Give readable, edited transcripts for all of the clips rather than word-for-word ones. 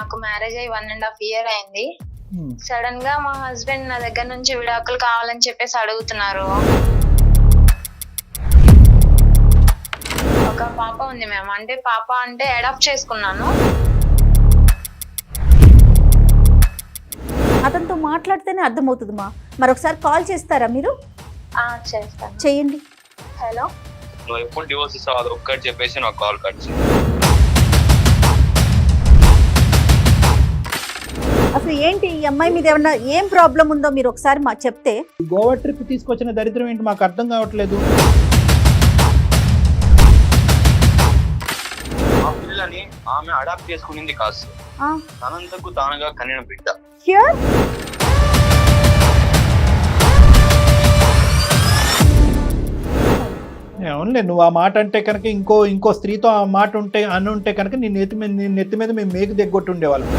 నాకు మ్యారేజ్ అయ్యి 1.5 year అయింది. సడన్ గా మా హస్బెండ్ నా దగ్గర నుంచి విడాకులు కావాలని చెప్పేసి అడుగుతున్నారు. ఒక పాప ఉంది మ్యామ్. అంటే పాప అంటే అడాప్ట్ చేసుకున్నాను. అతనితో మాట్లాడితేనే అర్థమవుతుంది మా. మరొకసారి కాల్ చేస్తారా మీరు? చేస్తాను. చేయండి. హలో, నువ్వు ఎప్పుడు డివోర్స్ ఇస్తావు అది ఒక్కటి చెప్పేసి నాకు కాల్ కట్ చేయి. అసలు ఏంటి ఈ అమ్మాయి మీద ఏమన్నా ఏం ప్రాబ్లం ఉందో మీరు ఒకసారి మాకు చెప్తే. గోవా ట్రిప్ తీసుకొచ్చిన దరిద్రం ఏంటి మాకు అర్థం కావట్లేదు. ఆ పిల్లని ఆమె అడాప్ట్ చేసుకునింది కాదు, తనంతకు తానుగా కనిన బిడ్డ. అవునులే, నువ్వు ఆ మాట అంటే కనుక ఇంకో స్త్రీతో ఆ మాట ఉంటే కనుక నీ నెత్తి మీద మేము మేకు దిగ్గొట్టు ఉండేవాళ్ళం.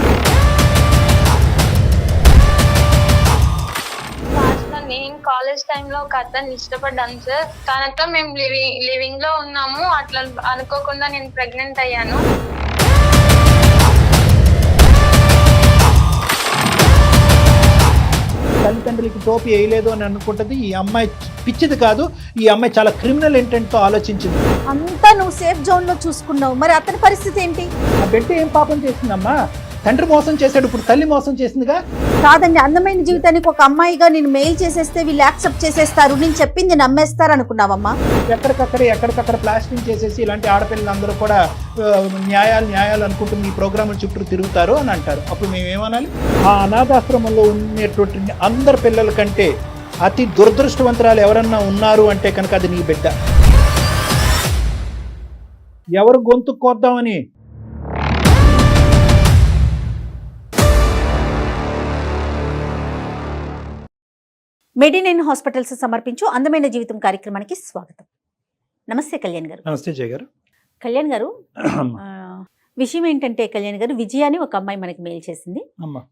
నేను కాలేజ్ టైంలో ఒక అతన్ని ఇష్టపడ్డాను సార్. తనతో మేము లివింగ్ లో ఉన్నాము. అట్లా అనుకోకుండా నేను ప్రెగ్నెంట్ అయ్యాను. తల్లిదండ్రులకి టోపీ వేయలేదు అని అనుకుంటుంది. ఈ అమ్మాయి పిచ్చిది కాదు, ఈ అమ్మాయి చాలా క్రిమినల్ ఇంటెంట్ తో ఆలోచించింది. అంతా నువ్వు సేఫ్ జోన్ లో చూసుకున్నావు, మరి అతని పరిస్థితి ఏంటి? ఆ బిడ్డ ఏం పాపం చేసిందమ్మా? తండ్రి మోసం చేశాడు, ఇప్పుడు తల్లి మోసం చేసిందిగా. కాదండి, అందమైన జీవితానికి ఒక అమ్మాయిగా నేను మెయిల్ చేసేస్తే వీళ్ళు యాక్సెప్ట్ చేసేస్తారు, నేను చెప్పింది నమ్మేస్తారు అనుకున్నావమ్మా? ఎక్కడికక్కడ ప్లాస్టింగ్ చేసేసి ఇలాంటి ఆడపిల్లలందరూ కూడా న్యాయాలు అనుకుంటూ మీ ప్రోగ్రాముల చుట్టూ తిరుగుతారు అని అంటారు. అప్పుడు మేమేమనాలి? ఆ అనాథాశ్రమంలో ఉండేటువంటి అందరి పిల్లల కంటే అతి దురదృష్టవంతురాలు ఎవరన్నా ఉన్నారు అంటే కనుక అది నీ బిడ్డ. ఎవరు గొంతు కోద్దామని మెడినైన్ హాస్పిటల్స్ సమర్పించు అందమైన జీవితం కార్యక్రమానికి స్వాగతం. నమస్తే కళ్యాణ్ గారు. నమస్తే జయ గారు. కళ్యాణ్ గారు, విషయం ఏంటంటే కళ్యాణ్ గారు, విజయ అని ఒక అమ్మాయి మనకి మెయిల్ చేసింది.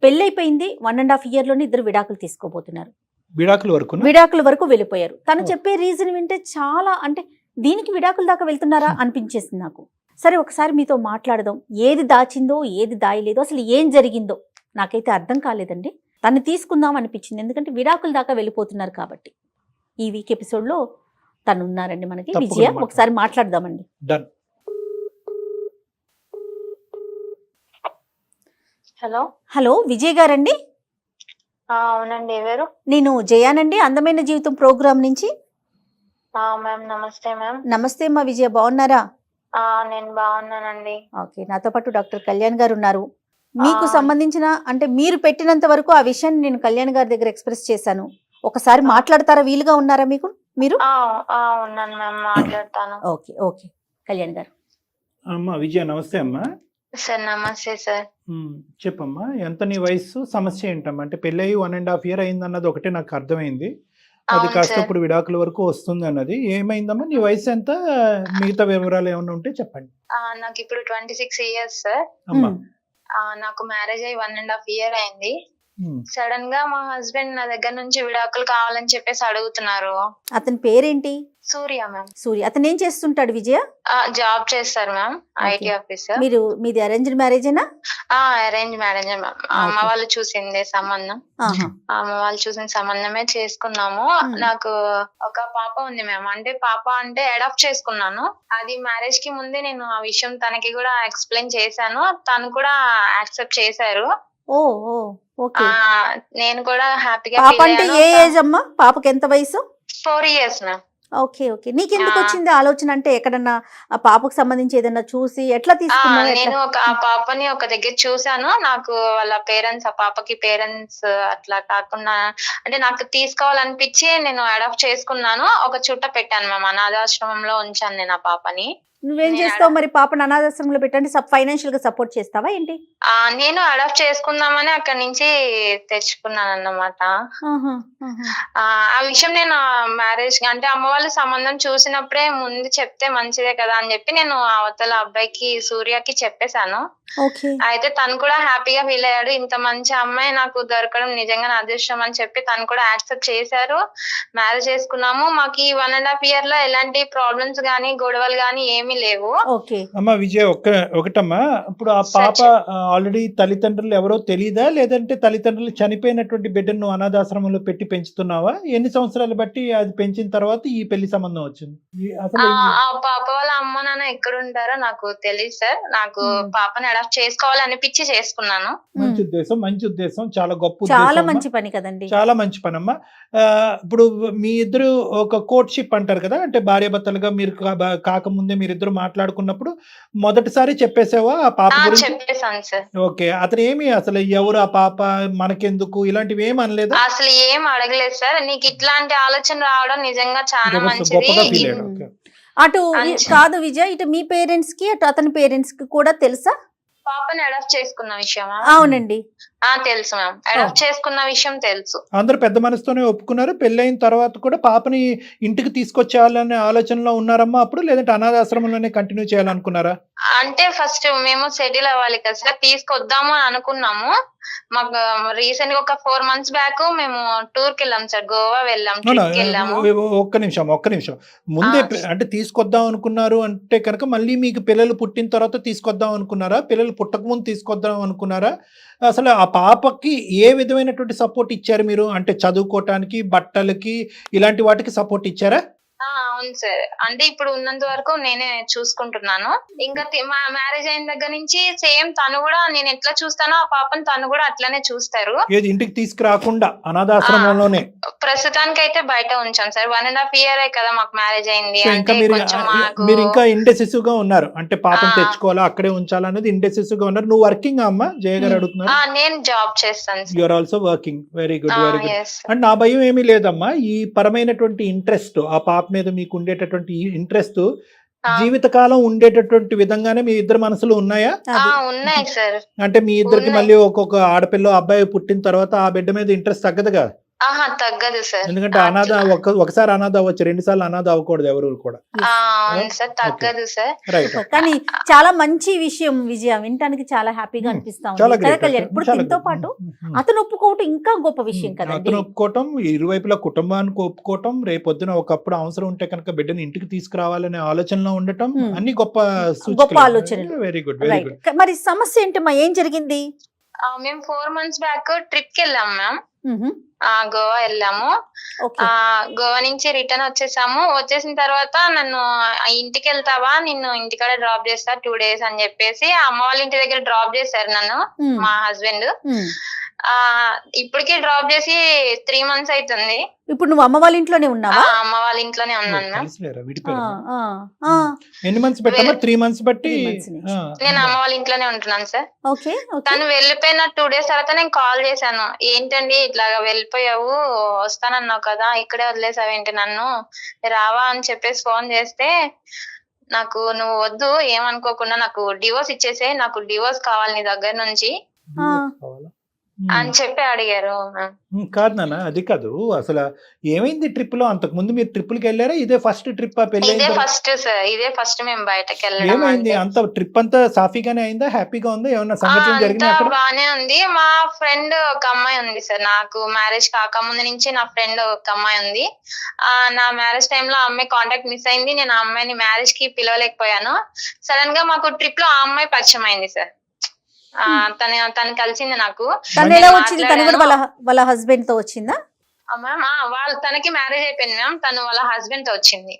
పెళ్ళైపోయింది, 1.5 year లోనే ఇద్దరు విడాకులు తీసుకోబోతున్నారు. విడాకుల వరకు వెళ్ళిపోయారు. తను చెప్పే రీజన్ వింటే చాలా, అంటే దీనికి విడాకుల దాకా వెళ్తున్నారా అనిపించేసింది నాకు. సరే, ఒకసారి మీతో మాట్లాడదాం. ఏది దాచిందో ఏది దాయలేదో అసలు ఏం జరిగిందో నాకైతే అర్థం కాలేదండి. తను తీసుకుందాం అనిపించింది, ఎందుకంటే విడాకుల దాకా వెళ్ళిపోతున్నారు కాబట్టి. ఈ వీక్ ఎపిసోడ్ లో తను ఉన్నారండి మనకి, విజయ. ఒకసారి మాట్లాడదామండి. హలో, విజయ్ గారండి? అవునండి. ఎవరు? నేను జయానండి, అందమైన జీవితం ప్రోగ్రామ్ నుంచి. మ్యామ్ నమస్తే. మ్యామ్ నమస్తే అమ్మా. విజయ బాగున్నారా? నేను బాగున్నానండి. ఓకే, నాతో పాటు డాక్టర్ కళ్యాణ్ గారు ఉన్నారు. మీకు సంబంధించిన, అంటే మీరు పెట్టినంత వరకు ఆ విషయాన్ని నేను కళ్యాణ్ గారి దగ్గర ఎక్స్ప్రెస్ చేశాను. ఒకసారి మాట్లాడతారా? వీలుగా ఉన్నారా మీకు? మీరు? ఉన్నాను మ్యామ్, మాట్లాడతాను. ఓకే కళ్యాణ్ గారు. అమ్మా విజయ, నమస్తే అమ్మా. సార్ నమస్తే సార్. చెప్పమ్మా, ఎంత నీ వయసు, సమస్య ఏంటమ్మా? అంటే పెళ్ళయి 1.5 year అయింది అన్నది ఒకటే నాకు అర్థమైంది. అది కాస్త ఇప్పుడు విడాకుల వరకు వస్తుంది అన్నది. ఏమైందమ్మా? నీ వయసు ఎంత? మిగతా వివరాలు ఏమైనా ఉంటే చెప్పండి. నాకు ఇప్పుడు 26 years సార్. అమ్మా, నాకు మ్యారేజ్ అయ్యి 1.5 year అయింది. సడన్ గా మా హస్బెండ్ నా దగ్గర నుంచి విడాకులు కావాలని చెప్పేసి అడుగుతున్నారు. అతని పేరేంటి? సూర్య మ్యామ్. సూర్య. అతను ఏం చేస్తుంటాడు విజయ? జాబ్ చేస్తారు మ్యామ్, IT ఆఫీసర్. మీది అరేంజ్డ్ మ్యారేజేనా? Arrange marriage ma'am. అమ్మ వాళ్ళు చూసిందే సంబంధం. అమ్మ వాళ్ళు చూసిన సంబంధమే చేసుకున్నాము. నాకు ఒక పాప ఉంది మ్యామ్. అంటే పాప అంటే అడాప్ట్ చేసుకున్నాను. అది మ్యారేజ్ కి ముందే నేను ఆ విషయం తనకి కూడా ఎక్స్ప్లెయిన్ చేశాను. తను కూడా యాక్సెప్ట్ చేశారు. నేను కూడా హ్యాపీగా. పాప అంటే ఏ ఏజ్ అమ్మా? పాపకి ఎంత వయసు? 4 years మ్యామ్. ఓకే. నీకెందుకు వచ్చింది ఆలోచన? అంటే ఎక్కడన్నా ఆ పాపకు సంబంధించి ఏదన్నా చూసి ఎట్లా తీసుకున్నావు? నేను ఆ పాపని ఒక దగ్గర చూసాను. నాకు వాళ్ళ పేరెంట్స్, ఆ పాపకి పేరెంట్స్ అట్లా కాకుండా, అంటే నాకు తీసుకోవాలనిపించి నేను అడాప్ట్ చేసుకున్నాను. ఒక చుట్ట పెట్టాను మ్యామ్, అనాథాశ్రమంలో ఉంచాను నేను ఆ పాపని. నువ్వేం చేస్తావు మరి? పాపను అనాథాశ్రమంలో పెట్టండి, ఫైనాన్షియల్ గా సపోర్ట్ చేస్తావా ఏంటి? నేను అడాప్ట్ చేసుకుందామని అక్కడి నుంచి తెచ్చుకున్నాను అన్నమాట. ఆ విషయం నేను మ్యారేజ్ అంటే అమ్మ వాళ్ళు సంబంధం చూసినప్పుడే ముందు చెప్తే మంచిదే కదా అని చెప్పి నేను అవతల అబ్బాయికి, సూర్యకి చెప్పేశాను. అయితే తను కూడా హ్యాపీగా ఫీల్ అయ్యాడు. ఇంత మంచి అమ్మాయి నాకు దొరకడం నిజంగా నా అదృష్టం అని చెప్పి తను కూడా యాక్సెప్ట్ చేశారు. మ్యారేజ్ చేసుకున్నాము. మాకు ఈ 1.5 year లో ఎలాంటి ప్రాబ్లమ్స్ గానీ, గొడవలు గానీ ఏమీ ఏమీ లేవు. ఓకే అమ్మా విజయ ఒకటమ్మా, ఇప్పుడు ఆ పాప ఆల్రెడీ తల్లిదండ్రులు ఎవరో తెలీదా, లేదంటే తల్లిదండ్రులు చనిపోయినటువంటి బిడ్డను నువ్వు అనాథాశ్రమంలో పెట్టి పెంచుతున్నావా? ఎన్ని సంవత్సరాలు బట్టి అది పెంచిన తర్వాత ఈ పెళ్లి సంబంధం వచ్చింది? అసలు ఆ పాప వాళ్ళ అమ్మ నాన్న ఎక్కడ ఉంటారో నాకు తెలియదు సార్. నాకు పాపని అడాప్ట్ చేసుకోవాలనిపించి చేసుకున్నాను. మంచి ఉద్దేశం, మంచి ఉద్దేశం, చాలా గొప్ప చాలా ఉద్దేశం, మంచి పని కదండి. చాలా మంచి పని అమ్మా. ఇప్పుడు మీ ఇద్దరు ఒక కోర్ట్షిప్ అంటారు కదా, అంటే భార్యాభర్తలుగా మీరు కాకముందే మీరిద్దరు మాట్లాడుకున్నప్పుడు మొదటిసారి చెప్పేసావా ఆ పాప గురించి? చెప్పేసాను సార్. ఓకే, అతను ఏమి అసలు ఎవరు ఆ పాప, మనకెందుకు, ఇలాంటివి ఏమి అనలేదా? అసలు ఏం అడగలేదు సార్. నీకు ఇట్లాంటి ఆలోచన రావడం నిజంగా చాలా మంచిది. గొప్పగా ఫీల్ అయ్యాడు. ఓకే. అటు కాదు విజయ్, ఇటు మీ పేరెంట్స్ కి అటు అతని పేరెంట్స్ కి కూడా తెలుసా పాపని అడాప్ట్ చేసుకున్న విషయమా? అవునండి. తెలుసు మ్యామ్, అడాప్ట్ చేసుకున్న విషయం తెలుసు. అందరూ పెద్ద మనసుతోనే ఒప్పుకున్నారు. పెళ్ళైన తర్వాత కూడా పాపని ఇంటికి తీసుకొచ్చేయాలనే ఆలోచనలో ఉన్నారమ్మా అప్పుడు, లేదంటే అనాథాశ్రమంలోనే కంటిన్యూ చేయాలనుకున్నారా? అంటే ఫస్ట్ మేము సెటిల్ అవ్వాలి కదా సార్, తీసుకొద్దాము అని అనుకున్నాము. మాకు రీసెంట్ గా ఒక 4 months బ్యాక్ మేము టూర్ కి వెళ్ళాం సార్, గోవా వెళ్ళాం, ట్రిప్ కి వెళ్ళాము. ఒక్క నిమిషం ముందే అంటే తీసుకొద్దాం అనుకున్నారు అంటే కనుక మళ్ళీ మీకు పిల్లలు పుట్టిన తర్వాత తీసుకొద్దాం అనుకున్నారా, పిల్లలు పుట్టక ముందు తీసుకొద్దాం అనుకున్నారా? అసలు ఆ పాపకి ఏ విధమైనటువంటి సపోర్ట్ ఇచ్చారు మీరు? అంటే చదువుకోవటానికి, బట్టలకి, ఇలాంటి వాటికి సపోర్ట్ ఇచ్చారా? అవును సార్. అంటే ఇప్పుడు ఉన్నంత వరకు నేనే చూసుకుంటున్నాను. ఇంకా మా మ్యారేజ్ అయిన దగ్గర నుంచి సేమ్ తను కూడా నేను ఎట్లా చూస్తానో ఆ పాపను తను కూడా అట్లానే చూస్తారు. ఏది ఇంటికి తీసుకురాకుండా అనాథాశ్రమంలోనే? ప్రస్తుతానికి అయితే బయట ఉంచాం సార్. 1.5 year కదా మాకు మ్యారేజ్ అయింది. అంటే కొంచెం మీరు ఇంకా ఇండెసిసివ్ గా ఉన్నారు, అంటే పాపను తెచ్చుకోవాలా అక్కడే ఉంచాలా అనేది ఇండెసిసివ్ గా ఉన్నారు. నువ్వు వర్కింగ్ అమ్మా? జయ గారు అడుగుతున్నారు. నేను జాబ్ చేస్తాను. You are also working. Very good, very good. And నా భయం ఏమీ లేదమ్మా, ఈ పరమైనటువంటి ఇంట్రెస్ట్, ఆ పాప మీద మీకు ఉండేటటువంటి ఇంట్రెస్ట్ జీవితకాలం ఉండేటటువంటి విధంగానే మీ ఇద్దరు మనసులు ఉన్నాయా? ఉన్నాయి సార్. అంటే మీ ఇద్దరికి మళ్ళీ ఒక్కొక్క ఆడపిల్ల అబ్బాయి పుట్టిన తర్వాత ఆ బిడ్డ మీద ఇంట్రెస్ట్ తగ్గదుగా? తగ్గదు సార్. ఎందుకంటే అనాథ ఒకసారి అనాథ అవ్వచ్చు, 2 సార్లు అనాథ అవ్వకూడదు ఎవరు కూడా. తగ్గదు సార్. కానీ చాలా మంచి విషయం విజయ, వినటానికి చాలా హ్యాపీగా అనిపిస్తా ఉంది. ఇప్పుడు దీంతో పాటు అతను ఒప్పుకోవటం ఇంకా గొప్ప విషయం కదా. అతను ఒప్పుకోవటం, ఇరువైపులా కుటుంబానికి ఒప్పుకోవటం, రేపొద్దున ఒకప్పుడు అవసరం ఉంటే కనుక బిడ్డని ఇంటికి తీసుకురావాలనే ఆలోచనలో ఉండటం, అన్ని గొప్ప ఆలోచనలు. Very good, very good. మరి సమస్య ఏంటమ్మా, ఏం జరిగింది? మేము 4 months బ్యాక్ ట్రిప్ కి వెళ్ళాం మ్యామ్. గోవా వెళ్ళాము. గోవా నుంచి రిటర్న్ వచ్చేసాము. వచ్చేసిన తర్వాత నన్ను ఇంటికి వెళ్తావా, నిన్ను ఇంటికాడ డ్రాప్ చేస్తా 2 days అని చెప్పేసి అమ్మ వాళ్ళ ఇంటి దగ్గర డ్రాప్ చేశారు నన్ను మా హస్బెండ్. ఇప్పటికే డ్రాప్ చేసి 3 months అవుతుంది. ఇప్పుడు నువ్వు అమ్మ వాళ్ళ ఇంట్లోనే ఉన్నావా? అమ్మ వాళ్ళ ఇంట్లోనే ఉన్నాను మ్యామ్. ఎన్ని మంత్స్ పెట్టామా? 3 months బట్టి నేను అమ్మ వాళ్ళ ఇంట్లోనే ఉంటున్నాను సార్. తను వెళ్ళిపోయిన 2 days తర్వాత నేను కాల్ చేశాను. ఏంటండి ఇట్లాగా వెళ్ళిపోయావు, వస్తానన్నావు కదా, ఇక్కడే వదిలేసావేంటి నన్ను, రావా అని చెప్పేసి ఫోన్ చేస్తే, నాకు నువ్వు వద్దు, ఏమనుకోకుండా నాకు డివోర్స్ ఇచ్చేసే, నాకు డివోర్స్ కావాలి నీ దగ్గర నుంచి అని చెప్పి అడిగారు. కాదు నాన్న, అది కాదు. అసలు ఏమైంది ట్రిప్ లో? అంతకు ముందు మీరు ట్రిప్కి వెళ్ళారా? ఇదే ఫస్ట్ ట్రిప్? ఇదే ఫస్ట్ సార్, ఇదే ఫస్ట్ మేము బయటకి వెళ్ళడం. ఏమైంది? అంత ట్రిప్ అంతా సాఫీగానే అయిందా? హ్యాపీగా ఉందా? ఏమన్నా సంఘటన జరిగిందా? బానే ఉంది. మా ఫ్రెండ్ ఒక అమ్మాయి ఉంది సార్, నాకు మ్యారేజ్ కాకముందు నుంచి నా ఫ్రెండ్ ఒక అమ్మాయి ఉంది. నా మ్యారేజ్ టైంలో ఆ అమ్మాయి కాంటాక్ట్ మిస్ అయింది. నేను ఆ అమ్మాయిని మ్యారేజ్ కి పిలవలేకపోయాను. సడన్ గా మాకు ట్రిప్ లో ఆ అమ్మాయి పరిచయం అయింది సార్. తను కలిసింది నాకు. తను ఎలా వచ్చింది? తను కూడా వాళ్ళ హస్బెండ్ తో వచ్చిందా మ్యామ్? తనకి మ్యారేజ్ అయిపోయింది మ్యామ్, తను వాళ్ళ హస్బెండ్ తో వచ్చింది.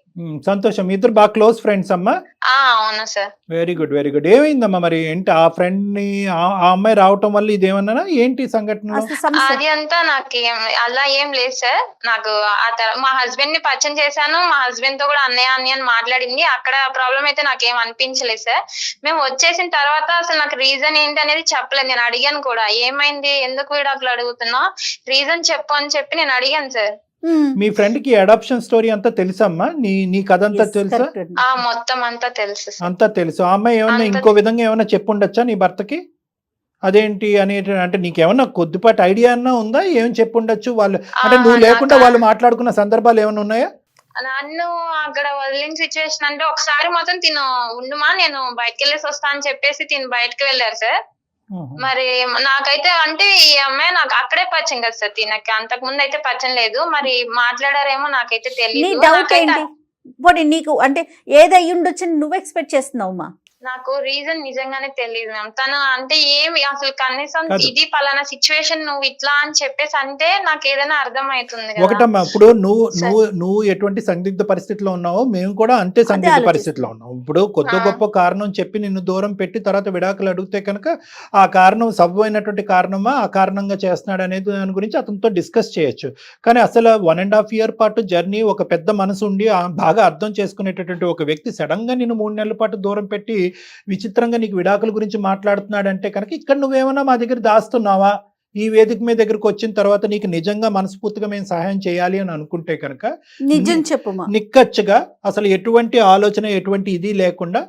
సంతోషం. ఇద్దరు బాగా క్లోజ్ ఫ్రెండ్స్ అమ్మా? అవునా sir. Very good, very good. ఏమైందమ్మా మరి? ఏంటి ఆ ఫ్రెండ్ ని ఆ అమ్మాయి రావటం వల్ల ఇదేమన్నా ఏంటి సంఘటన? అది అంతా నాకు అలా ఏం లేదు సార్. నాకు మా హస్బెండ్ ని పరిచయం చేశాను. మా హస్బెండ్ తో కూడా అన్నయ్య అని మాట్లాడింది. అక్కడ ప్రాబ్లం అయితే నాకేం అనిపించలేదు సార్. మేము వచ్చేసిన తర్వాత అసలు నాకు రీజన్ ఏంటి అనేది చెప్పలేదు. నేను అడిగాను కూడా, ఏమైంది, ఎందుకు విడాకులు అడుగుతున్నావు, రీజన్ చెప్పు అని చెప్పి నేను అడిగాను సార్. మీ ఫ్రెండ్ కి అడాప్షన్ స్టోరీ అంతా తెలుసమ్మా? నీ కథ అంతా తెలుసా? మొత్తం అంతా తెలుసు. అంతా తెలుసు. ఆ అమ్మాయి ఏమన్నా ఇంకో విధంగా ఏమన్నా చెప్పుండొచ్చా నీ భర్తకి? అదేంటి అని అంటే నీకేమన్నా కొద్దిపాటి ఐడియా అన్నా ఉందా? ఏం చెప్పుండొచ్చు వాళ్ళు? అంటే నువ్వు లేకుండా వాళ్ళు మాట్లాడుకున్న సందర్భాలు ఏమైనా ఉన్నాయా? నన్ను అక్కడ వదిలిన సిచ్యువేషన్ అంటే ఒకసారి మాత్రం తిను ఉండుమా, నేను బయటకు వెళ్ళేసి వస్తా అని చెప్పేసి తిను బయటకు వెళ్ళారు సార్. మరి నాకైతే అంటే ఈ అమ్మాయి నాకు అక్కడే పరిచయం కదా సార్, తినకి అంతకు ముందు అయితే పరిచయం లేదు. మరి మాట్లాడారేమో నాకైతే తెలియదు. పోనీ నీకు అంటే ఏది అయ్యి ఉండొచ్చని నువ్వు ఎక్స్పెక్ట్ చేస్తున్నావు? నాకు రీజన్ నిజంగానే తెలియదు మ్యామ్. తను అంటే ఏమి అసలు కనీసం కాదు. ఇది పలానా సిచ్యువేషన్ నువ్వు ఇట్లా అని చెప్పేసి అంటే నాకు ఏదైనా అర్థం అవుతుంది కదా. ఒకటమ్మా, ఇప్పుడు నువ్వు ఎటువంటి సందిగ్ధ పరిస్థితిలో ఉన్నావో మేము కూడా అంతే సందిగ్ధ ఆలోచిస్తున్నాం. పరిస్థితిలో ఉన్నాం. ఇప్పుడు కొద్ది గొప్ప కారణం చెప్పి నిన్ను దూరం పెట్టి తర్వాత విడాకులు అడిగితే కనుక ఆ కారణం సబబైనటువంటి కారణమా, ఆ కారణంగా చేస్తున్నాడు అనేది దాని గురించి అతనితో డిస్కస్ చేయొచ్చు. కానీ అసలు 1.5 year పాటు జర్నీ, ఒక పెద్ద మనసు ఉండి బాగా అర్థం చేసుకునేటటువంటి ఒక వ్యక్తి సడన్ గా నిన్ను 3 నెలల పాటు దూరం పెట్టి విచిత్రంగా నీకు విడాకుల గురించి మాట్లాడుతున్నాడంటే కనుక ఇక్కడ నువ్వేమన్నా మా దగ్గర దాస్తున్నావా? ఈ వేదిక మీద దగ్గరకు వచ్చిన తర్వాత నీకు నిజంగా మనస్ఫూర్తిగా మేము సహాయం చేయాలి అని అనుకుంటే కనుక నిజం చెప్పుమా. నిక్కచ్చిగా అసలు ఎటువంటి ఆలోచన, ఎటువంటి ఇది లేకుండా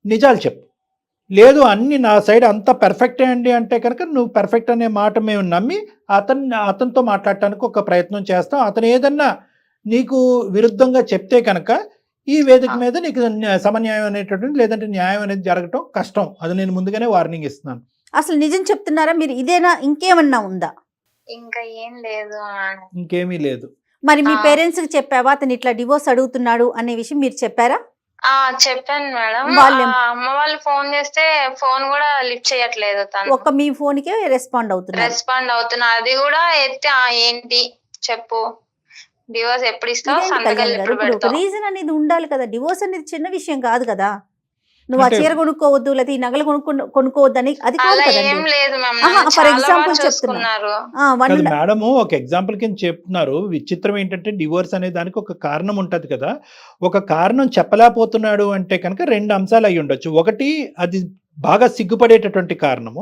నిజాలు చెప్పు. లేదు అన్ని నా సైడ్ అంతా పర్ఫెక్టే అండి అంటే కనుక నువ్వు పర్ఫెక్ట్ అనే మాట మేము నమ్మి అతనితో మాట్లాడటానికి ఒక ప్రయత్నం చేస్తాం. అతను ఏదన్నా నీకు విరుద్ధంగా చెప్తే కనుక ఈ వేదిక మీద నీకు సమన్యాయం అనేటటువంటి లేదంటే న్యాయం అనేది జరగటం కష్టం. అది నేను ముందుగానే వార్నింగ్ ఇస్తున్నాను. అసలు నిజం చెప్తున్నారా మీరు? ఇదేనా, ఇంకేమన్నా ఉందా? ఇంకా ఏం లేదు. ఇంకేమీ లేదు. మరి మీ పేరెంట్స్ కి చెప్పావా అతను ఇట్లా డివోర్స్ అడుగుతున్నాడు అనే విషయం మీరు చెప్పారా? చెప్పాను మేడం. వాళ్ళేం- అమ్మ వాళ్ళు ఫోన్ చేస్తే ఫోన్ కూడా లిఫ్ట్ చేయట్లేదు. తను ఒక్క మీ ఫోన్ కే రెస్పాండ్ అవుతున్నారు. అది కూడా ఎత్తి ఏంటి చెప్పు, డివోర్స్ ఎప్పుడు ఇస్తావు, సంతకాలు ఎప్పుడు పెడతావు? రీజన్ అనేది ఉండాలి కదా. డివోర్స్ అనేది చిన్న విషయం కాదు కదా. నువ్వు ఆ చీర కొనుక్కోవద్దు లేదా ఈ నగలు కొనుక్కోవద్దు అని అది కాదు అలా కదండి. ఏం లేదు మ్యామ్. ఆహా, నన్ను for చాలా example బాగా చూసుకున్నారు. కాదు మేడము, ఒక ఎగ్జాంపుల్ కింద చెప్తున్నారు. విచిత్రం ఏంటంటే డివోర్స్ అనే దానికి ఒక కారణం ఉంటది కదా. ఒక కారణం చెప్పలేకపోతున్నాడు అంటే కనుక 2 అంశాలు అయి ఉండొచ్చు. ఒకటి అది బాగా సిగ్గుపడేటటువంటి కారణము.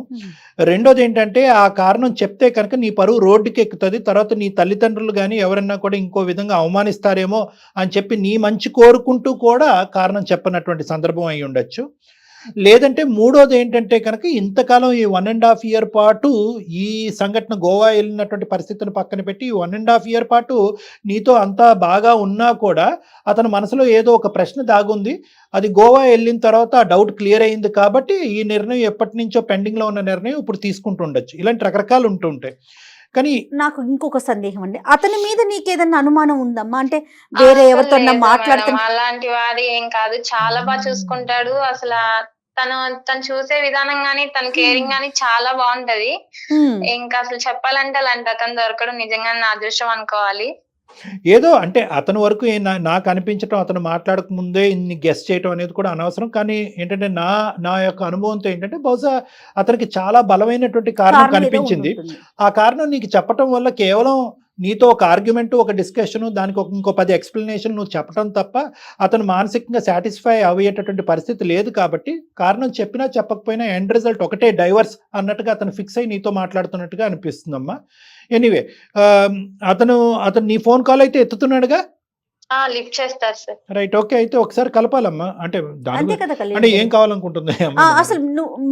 రెండోది ఏంటంటే ఆ కారణం చెప్తే కనుక నీ పరువు రోడ్డుకి ఎక్కుతుంది. తర్వాత నీ తల్లిదండ్రులు కానీ ఎవరన్నా కూడా ఇంకో విధంగా అవమానిస్తారేమో అని చెప్పి నీ మంచి కోరుకుంటూ కూడా కారణం చెప్పనటువంటి సందర్భం అయి ఉండొచ్చు. లేదంటే మూడోది ఏంటంటే కనుక ఇంతకాలం ఈ 1.5 year పాటు ఈ సంఘటన గోవా వెళ్ళినటువంటి పరిస్థితిని పక్కన పెట్టి 1.5 year పాటు నీతో అంతా బాగా ఉన్నా కూడా అతని మనసులో ఏదో ఒక ప్రశ్న దాగుంది. అది గోవా వెళ్ళిన తర్వాత ఆ డౌట్ క్లియర్ అయింది కాబట్టి ఈ నిర్ణయం ఎప్పటి నుంచో పెండింగ్లో ఉన్న నిర్ణయం ఇప్పుడు తీసుకుంటూ ఉండొచ్చు. ఇలాంటి రకరకాలు ఉంటూ ఉంటాయి. కానీ నాకు ఇంకొక సందేహం అండి, అతని మీద నీకేదన్నా అనుమానం ఉందమ్మా? అంటే వేరే ఎవరితో మాట్లాడుతున్నా? అలాంటి వాడి ఏం కాదు, చాలా బాగా చూసుకుంటాడు. అసలు తను చూసే విధానం గానీ తన కేరింగ్ గానీ చాలా బాగుంటది. ఇంకా అసలు చెప్పాలంటే అలాంటి అతను దొరకడం నిజంగా నా అదృష్టం అనుకోవాలి. ఏదో అంటే అతని వరకు నాకు అనిపించడం, అతను మాట్లాడక ముందే ఇన్ని గెస్ట్ చేయటం అనేది కూడా అనవసరం. కానీ ఏంటంటే నా యొక్క అనుభవంతో ఏంటంటే బహుశా అతనికి చాలా బలమైనటువంటి కారణం కనిపించింది. ఆ కారణం నీకు చెప్పటం వల్ల కేవలం నీతో ఒక ఆర్గ్యుమెంట్, ఒక డిస్కషన్, దానికి ఇంకో 10 ఎక్స్ప్లెనేషన్ నువ్వు చెప్పడం తప్ప అతను మానసికంగా సాటిస్ఫై అయ్యేటటువంటి పరిస్థితి లేదు. కాబట్టి కారణం చెప్పినా చెప్పకపోయినా ఎండ్ రిజల్ట్ ఒకటే, డైవర్స్ అన్నట్టుగా అతను ఫిక్స్ అయ్యి నీతో మాట్లాడుతున్నట్టుగా అనిపిస్తుందమ్మా. ఎనీవే, అతను నీ ఫోన్ కాల్ అయితే ఎత్తుతున్నాడుగా? లిఫ్ట్ చేస్తారు సార్. Right, okay. అయితే ఒకసారి కలపాలమ్మా. అంటే అంతే కదా. అంటే ఏం కావాలనుకుంటుంది అసలు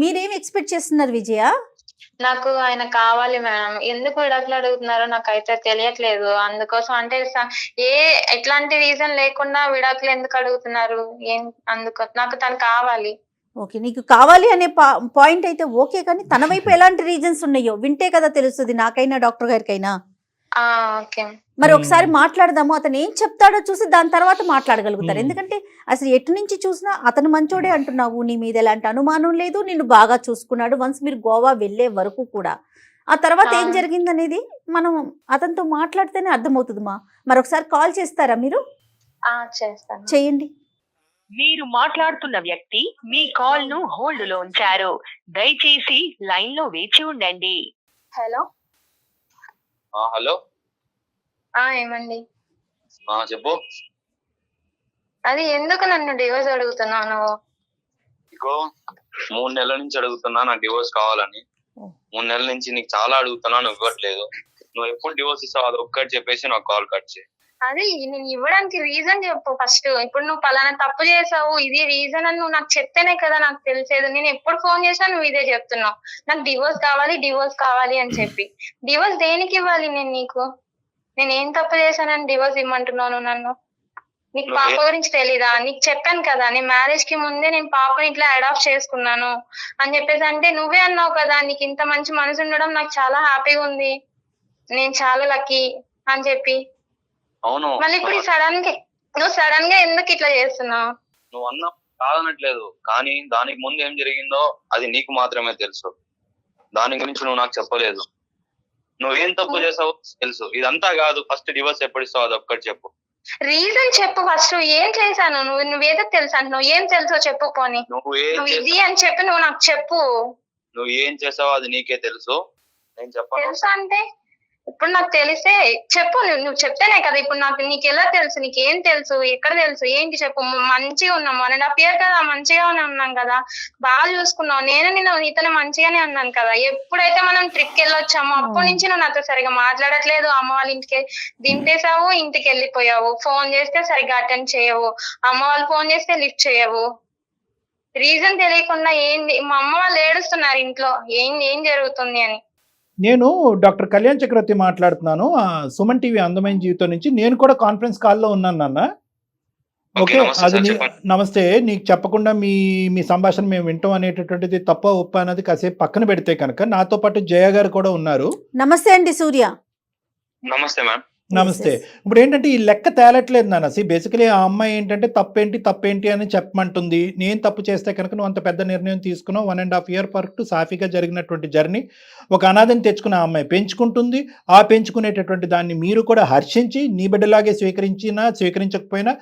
మీరేం ఎక్స్పెక్ట్ చేస్తున్నారు విజయ? నాకు ఆయన కావాలి మేడం. ఎందుకు విడాకులు అడుగుతున్నారో నాకైతే తెలియట్లేదు. అందుకోసం అంటే ఎట్లాంటి రీజన్ లేకుండా విడాకులు ఎందుకు అడుగుతున్నారు? అందుకో నాకు తను కావాలి. ఓకే, నీకు కావాలి అనే పాయింట్ అయితే ఓకే, కానీ తన వైపు ఎలాంటి రీజన్స్ ఉన్నాయో వింటే కదా తెలుస్తుంది నాకైనా డాక్టర్ గారికైనా. ఓకే, మరి ఒకసారి మాట్లాడదాము. అతను ఏం చెప్తాడో చూసి దాని తర్వాత మాట్లాడగలుగుతారు. ఎందుకంటే అసలు ఎటు నుంచి చూసినా అతను మంచోడే అంటున్నావు, నీ మీద ఎలాంటి అనుమానం లేదు, నిన్ను బాగా చూసుకున్నాడు. వన్స్ మీరు గోవా వెళ్ళే వరకు కూడా ఆ తర్వాత ఏం జరిగింది అనేది మనం అతనితో మాట్లాడితేనే అర్థమవుతుంది. మరొకసారి కాల్ చేస్తారా మీరు? చేస్తాను. చేయండి. మీరు మాట్లాడుతున్న వ్యక్తి మీ కాల్ ను హోల్డ్ లో ఉంచారు. దయచేసి లైన్ లో వేచి ఉండండి. హలో. హలో, ఏమండి? చెప్పు. అది ఎందుకు నన్ను డివోర్స్ అడుగుతున్నాను? ఇగో 3 నెలల నుంచి అడుగుతున్నా నాకు డివోర్స్ కావాలని. 3 నెలల నుంచి నీకు చాలా అడుగుతున్నా, నువ్వు ఇవ్వట్లేదు. నువ్వు ఎప్పుడు డివోర్స్ ఇస్తావు అది ఒక్కటి చెప్పేసి నాకు కాల్ కట్ చేయి. అది నేను ఇవ్వడానికి రీజన్ చెప్పు ఫస్ట్. ఇప్పుడు నువ్వు పలానా తప్పు చేసావు, ఇది రీజన్ అని నువ్వు నాకు చెప్తేనే కదా నాకు తెలిసేది. నేను ఎప్పుడు ఫోన్ చేసినా నువ్వు ఇదే చెప్తున్నావు, నాకు డివోర్స్ కావాలి అని చెప్పి. డివోర్స్ దేనికి ఇవ్వాలి నేను నీకు? నేను ఏం తప్పు చేశానని డివోర్స్ ఇమ్మంటున్నాను నన్ను? నీకు పాప గురించి తెలీదా? నీకు చెప్పాను కదా, నేను మ్యారేజ్ కి ముందే నేను పాపని ఇట్లా అడాప్ట్ చేసుకున్నాను అని చెప్పేసి. అంటే నువ్వే అన్నావు కదా నీకు ఇంత మంచి మనసు ఉండడం నాకు చాలా హ్యాపీగా ఉంది, నేను చాలా లక్కీ అని చెప్పి. అవును. మళ్ళీ ఇప్పుడు సడన్ గా నువ్వు సడన్ గా ఎందుకు ఇట్లా చేస్తున్నావు? నువ్వు అన్న కాదనట్లేదు, కానీ దానికి ముందు ఏం జరిగిందో అది నీకు మాత్రమే తెలుసు. దాని గురించి నువ్వు నాకు చెప్పలేదు. నువ్వేం తప్పు చేసావో తెలుసు. ఇదంతా కాదు, ఫస్ట్ డివోర్స్ ఎప్పుడు ఇస్తావు అది ఒక్కటి చెప్పు. రీజన్ చెప్పు ఫస్ట్. ఏం చేశాను? నువ్వేదో తెలుసు అంటున్నావు. ఏం తెలుసో చెప్పు. పోనీ నువ్వు ఇది అని చెప్పి నువ్వు నాకు చెప్పు. నువ్వు ఏం చేసావో అది నీకే తెలుసు. నేను చెప్పాను తెలుసు అంటే ఇప్పుడు నాకు తెలిస్తే చెప్పు. నువ్వు చెప్తేనే కదా. ఇప్పుడు నీకు ఎలా తెలుసు? నీకేం తెలుసు? ఎక్కడ తెలుసు? ఏంటి చెప్పు. మంచిగా ఉన్నాం 1.5 years కదా, మంచిగానే ఉన్నాం కదా, బాగా చూసుకున్నావు. నీతోనే మంచిగానే ఉన్నాను కదా. ఎప్పుడైతే మనం ట్రిప్ కి వెళ్ళొచ్చామో అప్పటి నుంచి నువ్వు నాతో సరిగా మాట్లాడట్లేదు. అమ్మ వాళ్ళ ఇంటికి దింపేసావు, ఇంటికి వెళ్ళిపోయావు. ఫోన్ చేస్తే సరిగా అటెండ్ చేయవు, అమ్మ వాళ్ళు ఫోన్ చేస్తే లిఫ్ట్ చేయవు. రీజన్ తెలియకుండా ఏంది? మా అమ్మ వాళ్ళు ఏడుస్తున్నారు ఇంట్లో, ఏం జరుగుతుంది అని. నేను డాక్టర్ కళ్యాణ్ చక్రవర్తి మాట్లాడుతున్నాను, సుమన్ టీవీ అందమైన జీవితం నుంచి. నేను కూడా కాన్ఫరెన్స్ కాల్లో ఉన్నాను నాన్న. ఓకే, అది నమస్తే. నీకు చెప్పకుండా మీ సంభాషణ మేము వింటాం అనేటటువంటిది తప్ప ఒప్ప అనేది కాసేపు పక్కన పెడితే కనుక నాతో పాటు జయ గారు కూడా ఉన్నారు. నమస్తే అండి సూర్య. నమస్తే మ్యామ్. నమస్తే. ఇప్పుడు ఏంటంటే ఈ లెక్క తేలట్లేదు నాన్న. బేసికలీ ఆ అమ్మాయి ఏంటంటే తప్పేంటి అని చెప్పమంటుంది. నేను తప్పు చేస్తే కనుక నువ్వు అంత పెద్ద నిర్ణయం తీసుకున్నావు. 1.5 years వరకు సాఫీగా జరిగినటువంటి జర్నీ. ఒక అనాథని తెచ్చుకున్న ఆ అమ్మాయి పెంచుకుంటుంది. ఆ పెంచుకునేటటువంటి దాన్ని మీరు కూడా హర్షించి నీ బిడ్డలాగే స్వీకరించకపోయినా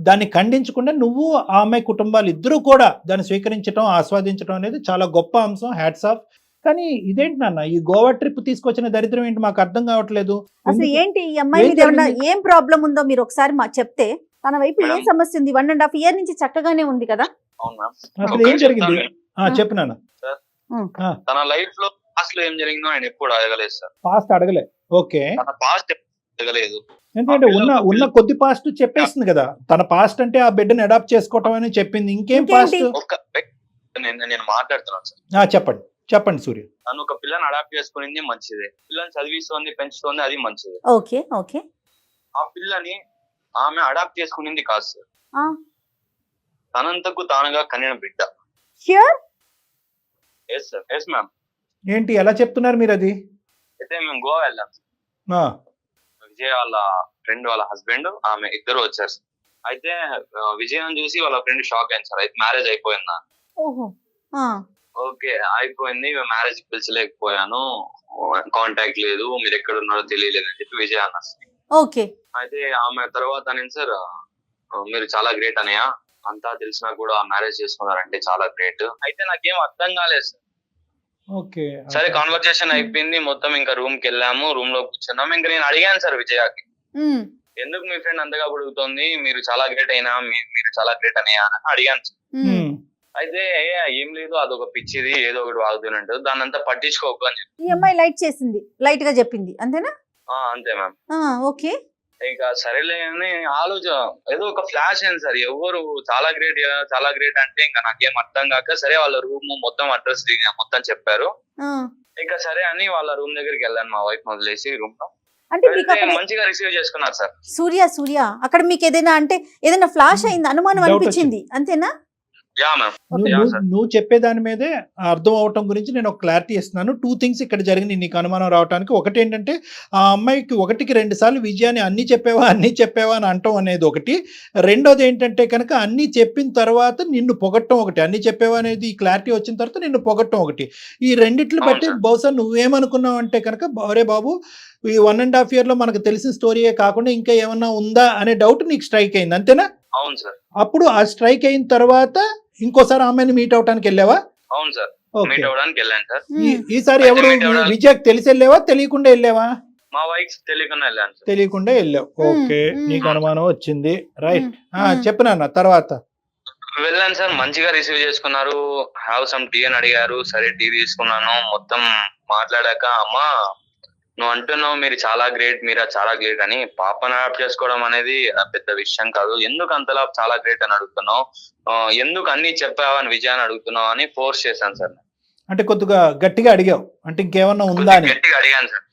దాన్ని ఖండించకుండా నువ్వు ఆ అమ్మాయి కుటుంబాలు ఇద్దరూ కూడా దాన్ని స్వీకరించడం, ఆస్వాదించడం అనేది చాలా గొప్ప అంశం. Hats off. కానీ ఇదేంటి నాన్న, ఈ గోవా ట్రిప్ తీసుకొచ్చిన దరిద్రం ఏంటి మాకు అర్థం కావట్లేదు. అసలు ఏంటి ఈ అమ్మాయి మీద ఏమన్నా ఏం ప్రాబ్లం ఉందో మీరు ఒకసారి చెప్తే, తన వైపు ఏం సమస్య ఉంది? 1.5 years నుంచి చక్కగానే ఉంది కదా. అసలు ఏం జరిగింది చెప్పు నాన్న. తన లైఫ్ లో పాస్ట్ లో ఏం జరిగిందో ఆయన ఎప్పుడు అడగలేదు సార్. పాస్ట్ అడగలే. ఓకే, పాస్ట్ అడగలేదు. ఎందుకంటే ఉన్న కొద్ది పాస్ట్ చెప్పేస్తుంది కదా. తన పాస్ట్ అంటే ఆ బిడ్డను అడాప్ట్ చేసుకోవటం అని చెప్పింది. ఇంకేం పాస్ట్? నేను మాట్లాడుతున్నాను సార్. చెప్పండి సూర్య. తను ఒక పిల్లని అడాప్ట్ చేసుకునింది మంచిదే, పిల్లని చదివిస్తోంది, పెంచుతోంది, అది మంచిదే. Okay okay. ఆ పిల్లని ఆమె అడాప్ట్ చేసుకునింది కాదు సార్, తనంతకు తానుగా కనిన బిడ్డ. Yes sir, yes ma'am. ఏంటి ఎలా చెప్తున్నారు మీరు అది? అయితే మేము గోవా వెళ్ళాం. విజయ్ వాళ్ళ ఫ్రెండ్ వాళ్ళ హస్బెండ్ ఆమె ఇద్దరు వచ్చారు సార్. అయితే విజయం చూసి వాళ్ళ ఫ్రెండ్ షాక్ అయింది సార్. అయితే మ్యారేజ్ అయిపోయిందా? ఓకే అయిపోయింది, మ్యారేజ్ పిలిచలేకపోయాను, కాంటాక్ట్ లేదు, మీరు ఎక్కడ ఉన్నారో తెలియలేదు అని చెప్పి విజయ్ అన్నారు. ఓకే. అయితే ఆమె తర్వాత నేను సార్ మీరు చాలా గ్రేట్ అనయ్య, అంతా తెలిసినా కూడా మ్యారేజ్ చేసుకున్నారంటే చాలా గ్రేట్. అయితే నాకేం అర్థం కాలేదు సార్. ఓకే సరే కాన్వర్సేషన్ అయిపోయింది మొత్తం. ఇంకా రూమ్ కి వెళ్ళాము, రూమ్ లో కూర్చున్నాము. ఇంకా నేను అడిగాను సార్ విజయకి, ఎందుకు మీ ఫ్రెండ్ అంతగా అడుగుతోంది, మీరు చాలా గ్రేట్ అయినా, మీరు చాలా గ్రేట్ అనయ్య అని అడిగాను సార్. అయితే ఏం లేదు, అదొక పిచ్చిది, ఏదో ఒకటి వాగుతున్నట్టు, దాన్ని అంతా పట్టించుకోకు అని చెప్పి ఈ అమ్మాయి లైట్ చేసింది, లైట్ గా చెప్పింది, అంతేనా? అంతే మ్యామ్. ఓకే. ఇంకా సరేలే అని ఆలోచన, ఏదో ఒక ఫ్లాష్ అయింది సార్. ఎవరు చాలా గ్రేట్ అంటే ఇంకా నాకేం అర్థం కాక, సరే వాళ్ళ రూమ్ మొత్తం అడ్రస్ మొత్తం చెప్పారు. ఇంకా సరే అని వాళ్ళ రూమ్ దగ్గరికి వెళ్ళాను, మా వైఫ్ వదిలేసి రూమ్ లో. అంటే మంచిగా రిసీవ్ చేసుకున్నారు సార్. సూర్య అక్కడ మీకు ఏదైనా ఫ్లాష్ అయింది, అనుమానం అనిపించింది, అంతేనా? నువ్వు చెప్పేదాని మీదే అర్థం అవటం గురించి నేను ఒక క్లారిటీ ఇస్తున్నాను. 2 things ఇక్కడ జరిగింది నీకు అనుమానం రావడానికి. ఒకటి ఏంటంటే ఆ అమ్మాయికి 1కి 2 సార్లు విజయాన్ని అన్ని చెప్పావా అని అంటాం అనేది ఒకటి. రెండోది ఏంటంటే కనుక అన్ని చెప్పిన తర్వాత నిన్ను పొగట్టం ఒకటి. అన్ని చెప్పావా అనేది ఈ క్లారిటీ వచ్చిన తర్వాత నిన్ను పొగట్టం ఒకటి. ఈ రెండిట్లు బట్టి బహుశా నువ్వేమనుకున్నావు అంటే కనుక, అరే బాబు ఈ 1.5 years లో మనకు తెలిసిన స్టోరీయే కాకుండా ఇంకా ఏమన్నా ఉందా అనే డౌట్ నీకు స్ట్రైక్ అయింది, అంతేనా? అవును సార్. అప్పుడు ఆ స్ట్రైక్ అయిన తర్వాత ఇంకోసారి ఆమెను మీట్ అవడానికి వెళ్ళావా? అవును సార్, మీట్ అవడానికి వెళ్ళాను సార్. ఈసారి ఎవరు విజయ్ తెలిసి వెళ్ళావా, తెలియకుండా వెళ్ళావా? మా వైఫ్ తెలియకుండా వెళ్ళావు. ఓకే, నీకు అనుమానం వచ్చింది, రైట్. చెప్పినా తర్వాత వెళ్ళాను సార్. మంచిగా రిసీవ్ చేసుకున్నారు. హ్యావ్ సమ్ టీ అని అడిగారు. సరే టీ తీసుకున్నాను. మొత్తం మాట్లాడాక, అమ్మా నువ్వు అంటున్నావు మీరు చాలా గ్రేట్ అని, పాపను అడాప్ట్ చేసుకోవడం అనేది పెద్ద విషయం కాదు, ఎందుకు అంతలా చాలా గ్రేట్ అని అడుగుతున్నావు, ఎందుకు అన్ని చెప్పావా అని విజయాన్ని అడుగుతున్నావు అని ఫోర్స్ చేశాను సార్. అంటే కొద్దిగా గట్టిగా అడిగావు, అంటే ఇంకేమన్నా ఉందా అని? గట్టిగా అడిగాను సార్.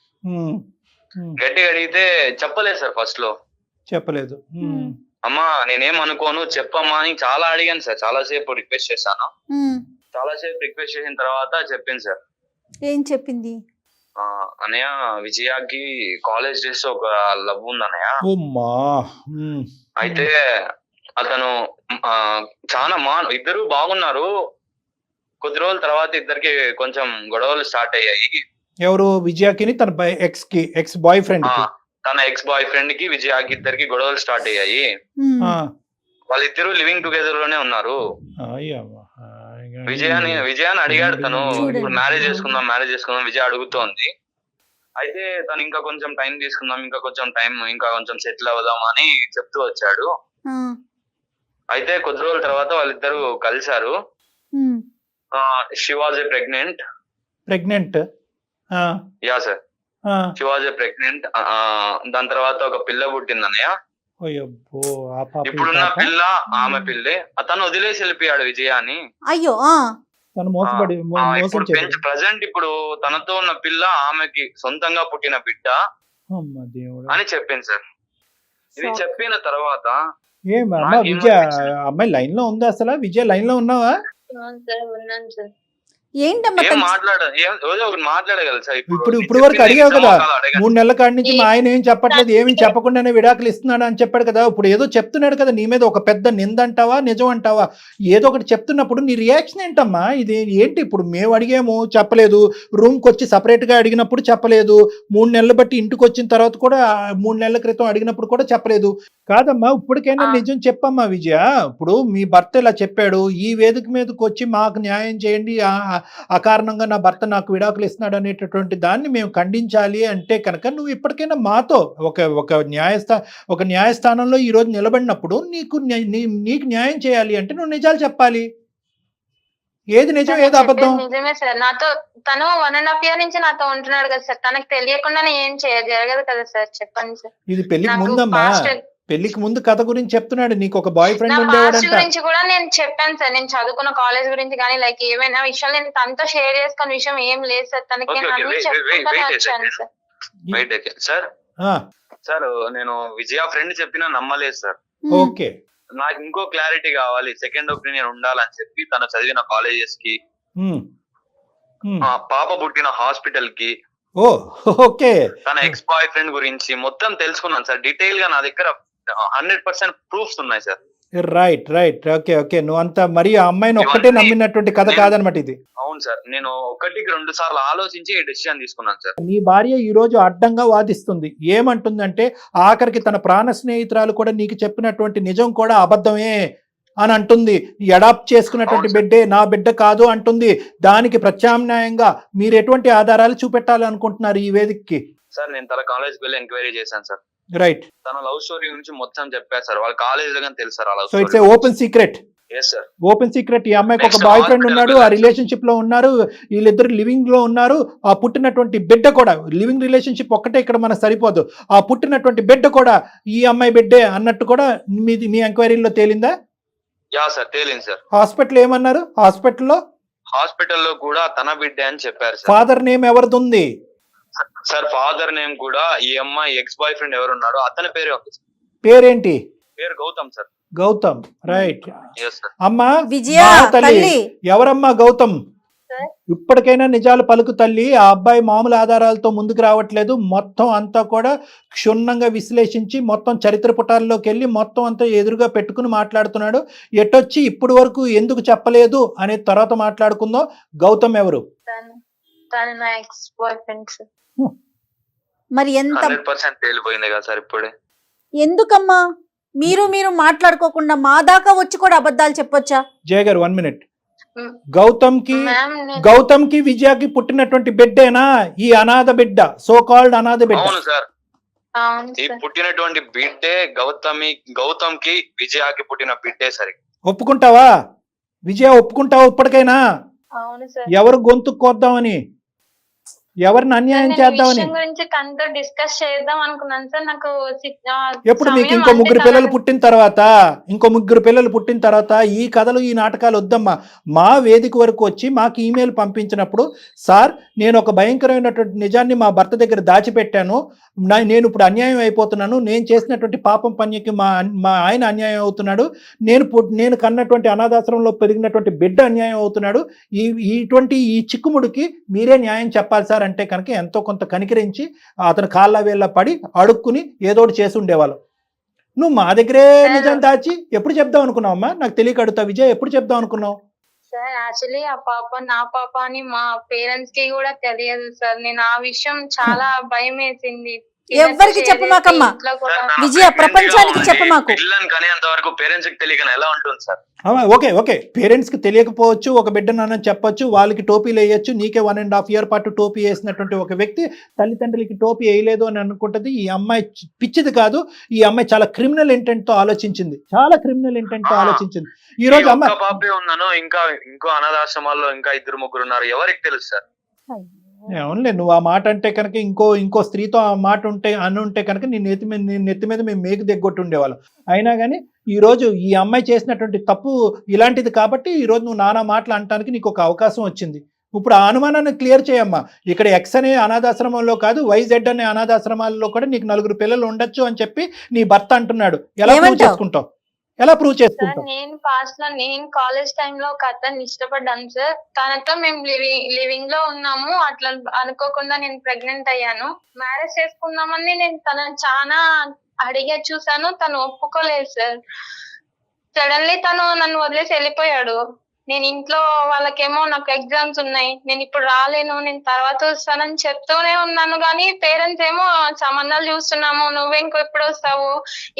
గట్టిగా అడిగితే చెప్పలేదు సార్. ఫస్ట్ లో చెప్పలేదు. అమ్మా నేనేం అనుకోను, చెప్పమ్మా అని చాలా అడిగాను సార్. చాలాసేపు రిక్వెస్ట్ చేశాను. చాలాసేపు రిక్వెస్ట్ చేసిన తర్వాత చెప్పింది సార్. ఏం చెప్పింది? అన్నయ్య విజయాకి కాలేజ్ డేస్ ఒక లవ్ ఉంది అన్నయ్య. ఓమ్మా. అయితే అతను చాలా ఇద్దరు బాగున్నారు. కొద్ది రోజుల తర్వాత ఇద్దరికి కొంచెం గొడవలు స్టార్ట్ అయ్యాయి. ఎవరు? విజయాకి తన ఎక్స్ బాయ్ ఫ్రెండ్ తన ఎక్స్ బాయ్ ఫ్రెండ్ కి విజయాకి ఇద్దరికి గొడవలు స్టార్ట్ అయ్యాయి. వాళ్ళిద్దరు లివింగ్ టుగెదర్ లోనే ఉన్నారు. విజయాన్ని అడిగాడు తను, ఇప్పుడు మ్యారేజ్ చేసుకుందాం విజయ్ అడుగుతోంది. అయితే తను ఇంకా కొంచెం టైం తీసుకుందాం, ఇంకా కొంచెం సెటిల్ అవుదాం అని చెప్తూ వచ్చాడు. అయితే కొద్ది రోజుల తర్వాత వాళ్ళిద్దరు కలిశారు. She was a pregnant. Yeah sir, she was a pregnant. దాని తర్వాత ఒక పిల్ల పుట్టింది అన్నయ్య. ఇప్పుడున్న పిల్ల ఆమె పిల్లే. అతను వదిలేసి వెళ్ళిపోయాడు విజయాన్ని. అయ్యో. ఇప్పుడు ప్రజెంట్ ఇప్పుడు తనతో ఉన్న పిల్ల ఆమెకి సొంతంగా పుట్టిన బిడ్డ అని చెప్పింది సార్. ఇది చెప్పిన తర్వాత విజయ అమ్మాయి లైన్ లో ఉందా? అసలు విజయ లైన్ లో ఉన్నావా? మాట్లాడగలరు సార్. ఇప్పుడు వరకు అడిగావు కదా, 3 నెలల కాడి నుంచి మా ఆయన ఏం చెప్పట్లేదు, ఏమి చెప్పకుండానే విడాకులు ఇస్తున్నాడు అని చెప్పాడు కదా. ఇప్పుడు ఏదో చెప్తున్నాడు కదా నీ మీద, ఒక పెద్ద నింద అంటావా నిజం అంటావా? ఏదో ఒకటి చెప్తున్నప్పుడు నీ రియాక్షన్ ఏంటమ్మా? ఇది ఏంటి? ఇప్పుడు మేము అడిగాము చెప్పలేదు, రూమ్కి వచ్చి సపరేట్ గా అడిగినప్పుడు చెప్పలేదు, 3 నెలలు బట్టి ఇంటికి వచ్చిన తర్వాత కూడా 3 నెలల క్రితం అడిగినప్పుడు కూడా చెప్పలేదు. కాదమ్మా, ఇప్పటికైనా నిజం చెప్పమ్మా విజయ. ఇప్పుడు మీ భర్త ఇలా చెప్పాడు, ఈ వేదిక మీదకి వచ్చి మాకు న్యాయం చేయండి, అకారణంగా నా భర్త నాకు విడాకులు ఇస్తున్నాడు అనేటటువంటి దాన్ని మేము ఖండించాలి అంటే కనుక నువ్వు ఇప్పటికైనా మాతో ఒక న్యాయస్థానంలో ఈ రోజు నిలబడినప్పుడు నీకు న్యాయం చేయాలి అంటే నువ్వు నిజాలు చెప్పాలి. ఏది నిజం, ఏది అబద్ధం? నిజమే సార్. నాతో తను 1.5 year నుంచి నాతో ఉంటున్నాడు కదా సార్. తనకు తెలియకుండా ఏం జరగదు కదా సార్. చెప్పండి సార్. ఇది పెళ్లికి ముందమ్మా, పెళ్లికి ముందు కథ గురించి చెప్తున్నాడు. నీకు ఒక బాయ్ ఫ్రెండ్ ఉండేవాడంట. గురించి కూడా నేను చెప్పాను సార్. నేను చదువుకున్న కాలేజ్ గురించి కానీ లైక్ ఏమైనా విషయాలు నేను తనతో షేర్ చేసుకున్న విషయం ఏం లేదు సార్. తనకి సార్ నేను విజయ ఫ్రెండ్ చెప్పినా నమ్మలేదు సార్. ఓకే, నాకు ఇంకో క్లారిటీ కావాలి, సెకండ్ ఒపీనియన్ ఉండాలని చెప్పి తను చదివిన కాలేజెస్ కి, పాప పుట్టిన హాస్పిటల్ కి, ఓకే, తన ఎక్స్ బాయ్ ఫ్రెండ్ గురించి మొత్తం తెలుసుకున్నాను సార్. డీటెయిల్ గా నా దగ్గర 100% ప్రూఫ్స్ ఉన్నాయి సార్. రైట్. ఓకే. నువ్వు అంతా మరి ఆ అమ్మాయిని ఒక్కటే నమ్మినటువంటి కథ కాదనమాట ఇది. అవును సార్, నేను 1-2 సార్లు ఆలోచించి డెసిషన్ తీసుకున్నాను సార్. నీ భార్య ఈ రోజు అడ్డంగా వాదిస్తుంది. ఏమంటుందంటే ఆఖరికి తన ప్రాణ స్నేహితురాలు కూడా నీకు చెప్పినటువంటి నిజం కూడా అబద్ధమే అని అంటుంది. అడాప్ట్ చేసుకున్నటువంటి బిడ్డే నా బిడ్డ కాదు అంటుంది. దానికి ప్రత్యామ్నాయంగా మీరు ఎటువంటి ఆధారాలు చూపెట్టాలనుకుంటున్నారు ఈ వేదికకి? సార్ నేను తన కాలేజ్కి వెళ్ళి ఎంక్వైరీ చేశాను సార్. రైట్. తన లవ్ స్టోరీ గురించి మొత్తం చెప్పారు సార్. వాళ్ళ కాలేజ్ లో తెలుసు sir. So it's open secret. Open secret. ఈ అమ్మాయికి ఒక బాయ్ ఫ్రెండ్ ఉన్నాడు, ఆ రిలేషన్షిప్ లో ఉన్నారు, వీళ్ళిద్దరు లివింగ్ లో ఉన్నారు. ఆ పుట్టినటువంటి బిడ్డ కూడా, లివింగ్ రిలేషన్షిప్ ఒక్కటే ఇక్కడ మనకు సరిపోదు, ఆ పుట్టినటువంటి బిడ్డ కూడా ఈ అమ్మాయి బిడ్డే అన్నట్టు కూడా మీ ఎంక్వైరీలో తేలిందా? యా సార్, తేలింది సార్. హాస్పిటల్ ఏమన్నారు? హాస్పిటల్లో కూడా తన బిడ్డే అని చెప్పారు సార్. ఫాదర్ నేమ్ ఎవరిది ఉంది సార్? ఫాదర్ నేమ్ కూడా ఈ అమ్మాయి ఎక్స్ బాయ్ ఫ్రెండ్ ఎవరున్నాడో అతని పేరేంటి? పేరు గౌతమ్ సార్. గౌతమ్. రైట్. అమ్మా విజయ తల్లి, ఎవరమ్మా గౌతమ్? ఇప్పటికైనా నిజాలు పలుకు తల్లి. ఆ అబ్బాయి మామూలు ఆధారాలతో ముందుకు రావట్లేదు. మొత్తం అంతా కూడా క్షుణ్ణంగా విశ్లేషించి మొత్తం చరిత్ర పుటాల్లోకి వెళ్ళి మొత్తం అంతా ఎదురుగా పెట్టుకుని మాట్లాడుతున్నాడు. ఎటొచ్చి ఇప్పుడు వరకు ఎందుకు చెప్పలేదు అనే తర్వాత మాట్లాడుకుందాం. గౌతమ్ ఎవరు? మరి ఎంత 100% తేలిపోయింది కదా సార్ ఇప్పుడే. ఎందుకమ్మా మీరు మాట్లాడుకోకుండా మా దాకా వచ్చి కూడా అబద్ధాలు చెప్పొచ్చా? జయ గారు 1 minute. గౌతమ్ కి విజయకి పుట్టినటువంటి బిడ్డేనా ఈ అనాథ బిడ్డ? సో కాల్డ్ అనాథ బిడ్డ. అవును సార్, ఈ పుట్టినటువంటి బిడ్డే గౌతమ్ కి విజయకి పుట్టిన బిడ్డే. సరే ఒప్పుకుంటావా విజయ? ఒప్పుకుంటావా ఇప్పటికైనా? ఎవరు గొంతు కోద్దామని, ఎవరిని అన్యాయం చేద్దామని డిస్కస్ చేద్దాం అనుకున్నాను సార్. నాకు ఎప్పుడు మీకు ఇంకో 3 పిల్లలు పుట్టిన తర్వాత ఈ కథలు ఈ నాటకాలు వద్దమ్మా. మా వేదిక వరకు వచ్చి మాకు ఈమెయిల్ పంపించినప్పుడు, సార్ నేను ఒక భయంకరమైనటువంటి నిజాన్ని మా భర్త దగ్గర దాచిపెట్టాను, నేను ఇప్పుడు అన్యాయం అయిపోతున్నాను, నేను చేసినటువంటి పాపం పనికి మా ఆయన అన్యాయం అవుతున్నాడు, నేను కన్నటువంటి అనాథాశ్రమంలో పెరిగినటువంటి బిడ్డ అన్యాయం అవుతున్నాడు, ఈ చిక్కుముడికి మీరే న్యాయం చెప్పాలి సార్ ఉన్నారంటే కనుక ఎంతో కొంత కనికరించి అతను కాళ్ళ వేళ్ళ పడి అడుక్కుని ఏదోటి చేసి ఉండేవాళ్ళు. నువ్వు మా దగ్గరే నిజం దాచి ఎప్పుడు చెప్దాం అనుకున్నావు అమ్మా? నాకు తెలియక అడుగుతా విజయ్, ఎప్పుడు చెప్దాం అనుకున్నావు? సార్ యాక్చువల్లీ ఆ పాప నా పాప అని మా పేరెంట్స్ కి కూడా తెలియదు సార్. నేను ఆ విషయం చాలా భయం వేసింది. ఎవ్వరికి చెప్పమాకమ్మా విజయ, ప్రపంచానికి చెప్పమాకు. పిల్లల్ని కనేంత వరకు పేరెంట్స్ కి తెలియక ఎలా ఉంటుంది సార్? ఓకే పేరెంట్స్ కి తెలియకపోవచ్చు, ఒక బిడ్డనని చెప్పొచ్చు, వాళ్ళకి టోపీలు వేయచ్చు. నీకే 1.5 year పాటు టోపీ వేసినటువంటి ఒక వ్యక్తి తల్లిదండ్రులకి టోపీ వేయలేదు అని అనుకుంటది. ఈ అమ్మాయి పిచ్చిది కాదు, ఈ అమ్మాయి చాలా క్రిమినల్ ఇంటెంట్ తో ఆలోచించింది, చాలా క్రిమినల్ ఇంటెంట్ తో ఆలోచించింది. ఈ రోజు అమ్మాయి పాపే ఉన్నాను, ఇంకో అనాథాశ్రమాల్లో ఇంకా 2-3 ఉన్నారు, ఎవరికి తెలుసు సార్? అవునులే, నువ్వు ఆ మాట అంటే కనుక ఇంకో స్త్రీతో ఆ మాట ఉంటే కనుక నీ నెత్తి మీద మేము మేకు దిగ్గొట్టు ఉండేవాళ్ళం. అయినా కానీ ఈ రోజు ఈ అమ్మాయి చేసినటువంటి తప్పు ఇలాంటిది కాబట్టి ఈ రోజు నువ్వు నానా మాటలు అనడానికి నీకు ఒక అవకాశం వచ్చింది. ఇప్పుడు ఆ అనుమానాన్ని క్లియర్ చేయమ్మా. ఇక్కడ ఎక్స్ అనే అనాథాశ్రమంలో కాదు, YZ అనే అనాథాశ్రమాల్లో కూడా నీకు 4 పిల్లలు ఉండొచ్చు అని చెప్పి నీ భర్త అంటున్నాడు. ఎలా ప్రూవ్ చేసుకుంటావు? నేను పాస్ట్ లో నేను కాలేజ్ టైంలో ఒక అతన్ని ఇష్టపడ్డాను సార్. తనతో మేము లివింగ్ లో ఉన్నాము. అట్లా అనుకోకుండా నేను ప్రెగ్నెంట్ అయ్యాను. మ్యారేజ్ చేసుకుందామని నేను తనని చాలా అడిగే చూసాను, తను ఒప్పుకోలేదు సార్. సడన్లీ తను నన్ను వదిలేసి వెళ్ళిపోయాడు. నేను ఇంట్లో వాళ్ళకేమో నాకు ఎగ్జామ్స్ ఉన్నాయి, నేను ఇప్పుడు రాలేను, నేను తర్వాత వస్తానని చెప్తూనే ఉన్నాను. కానీ పేరెంట్స్ ఏమో సంబంధాలు చూస్తున్నాము, నువ్వు ఇంకెప్పుడు వస్తావు,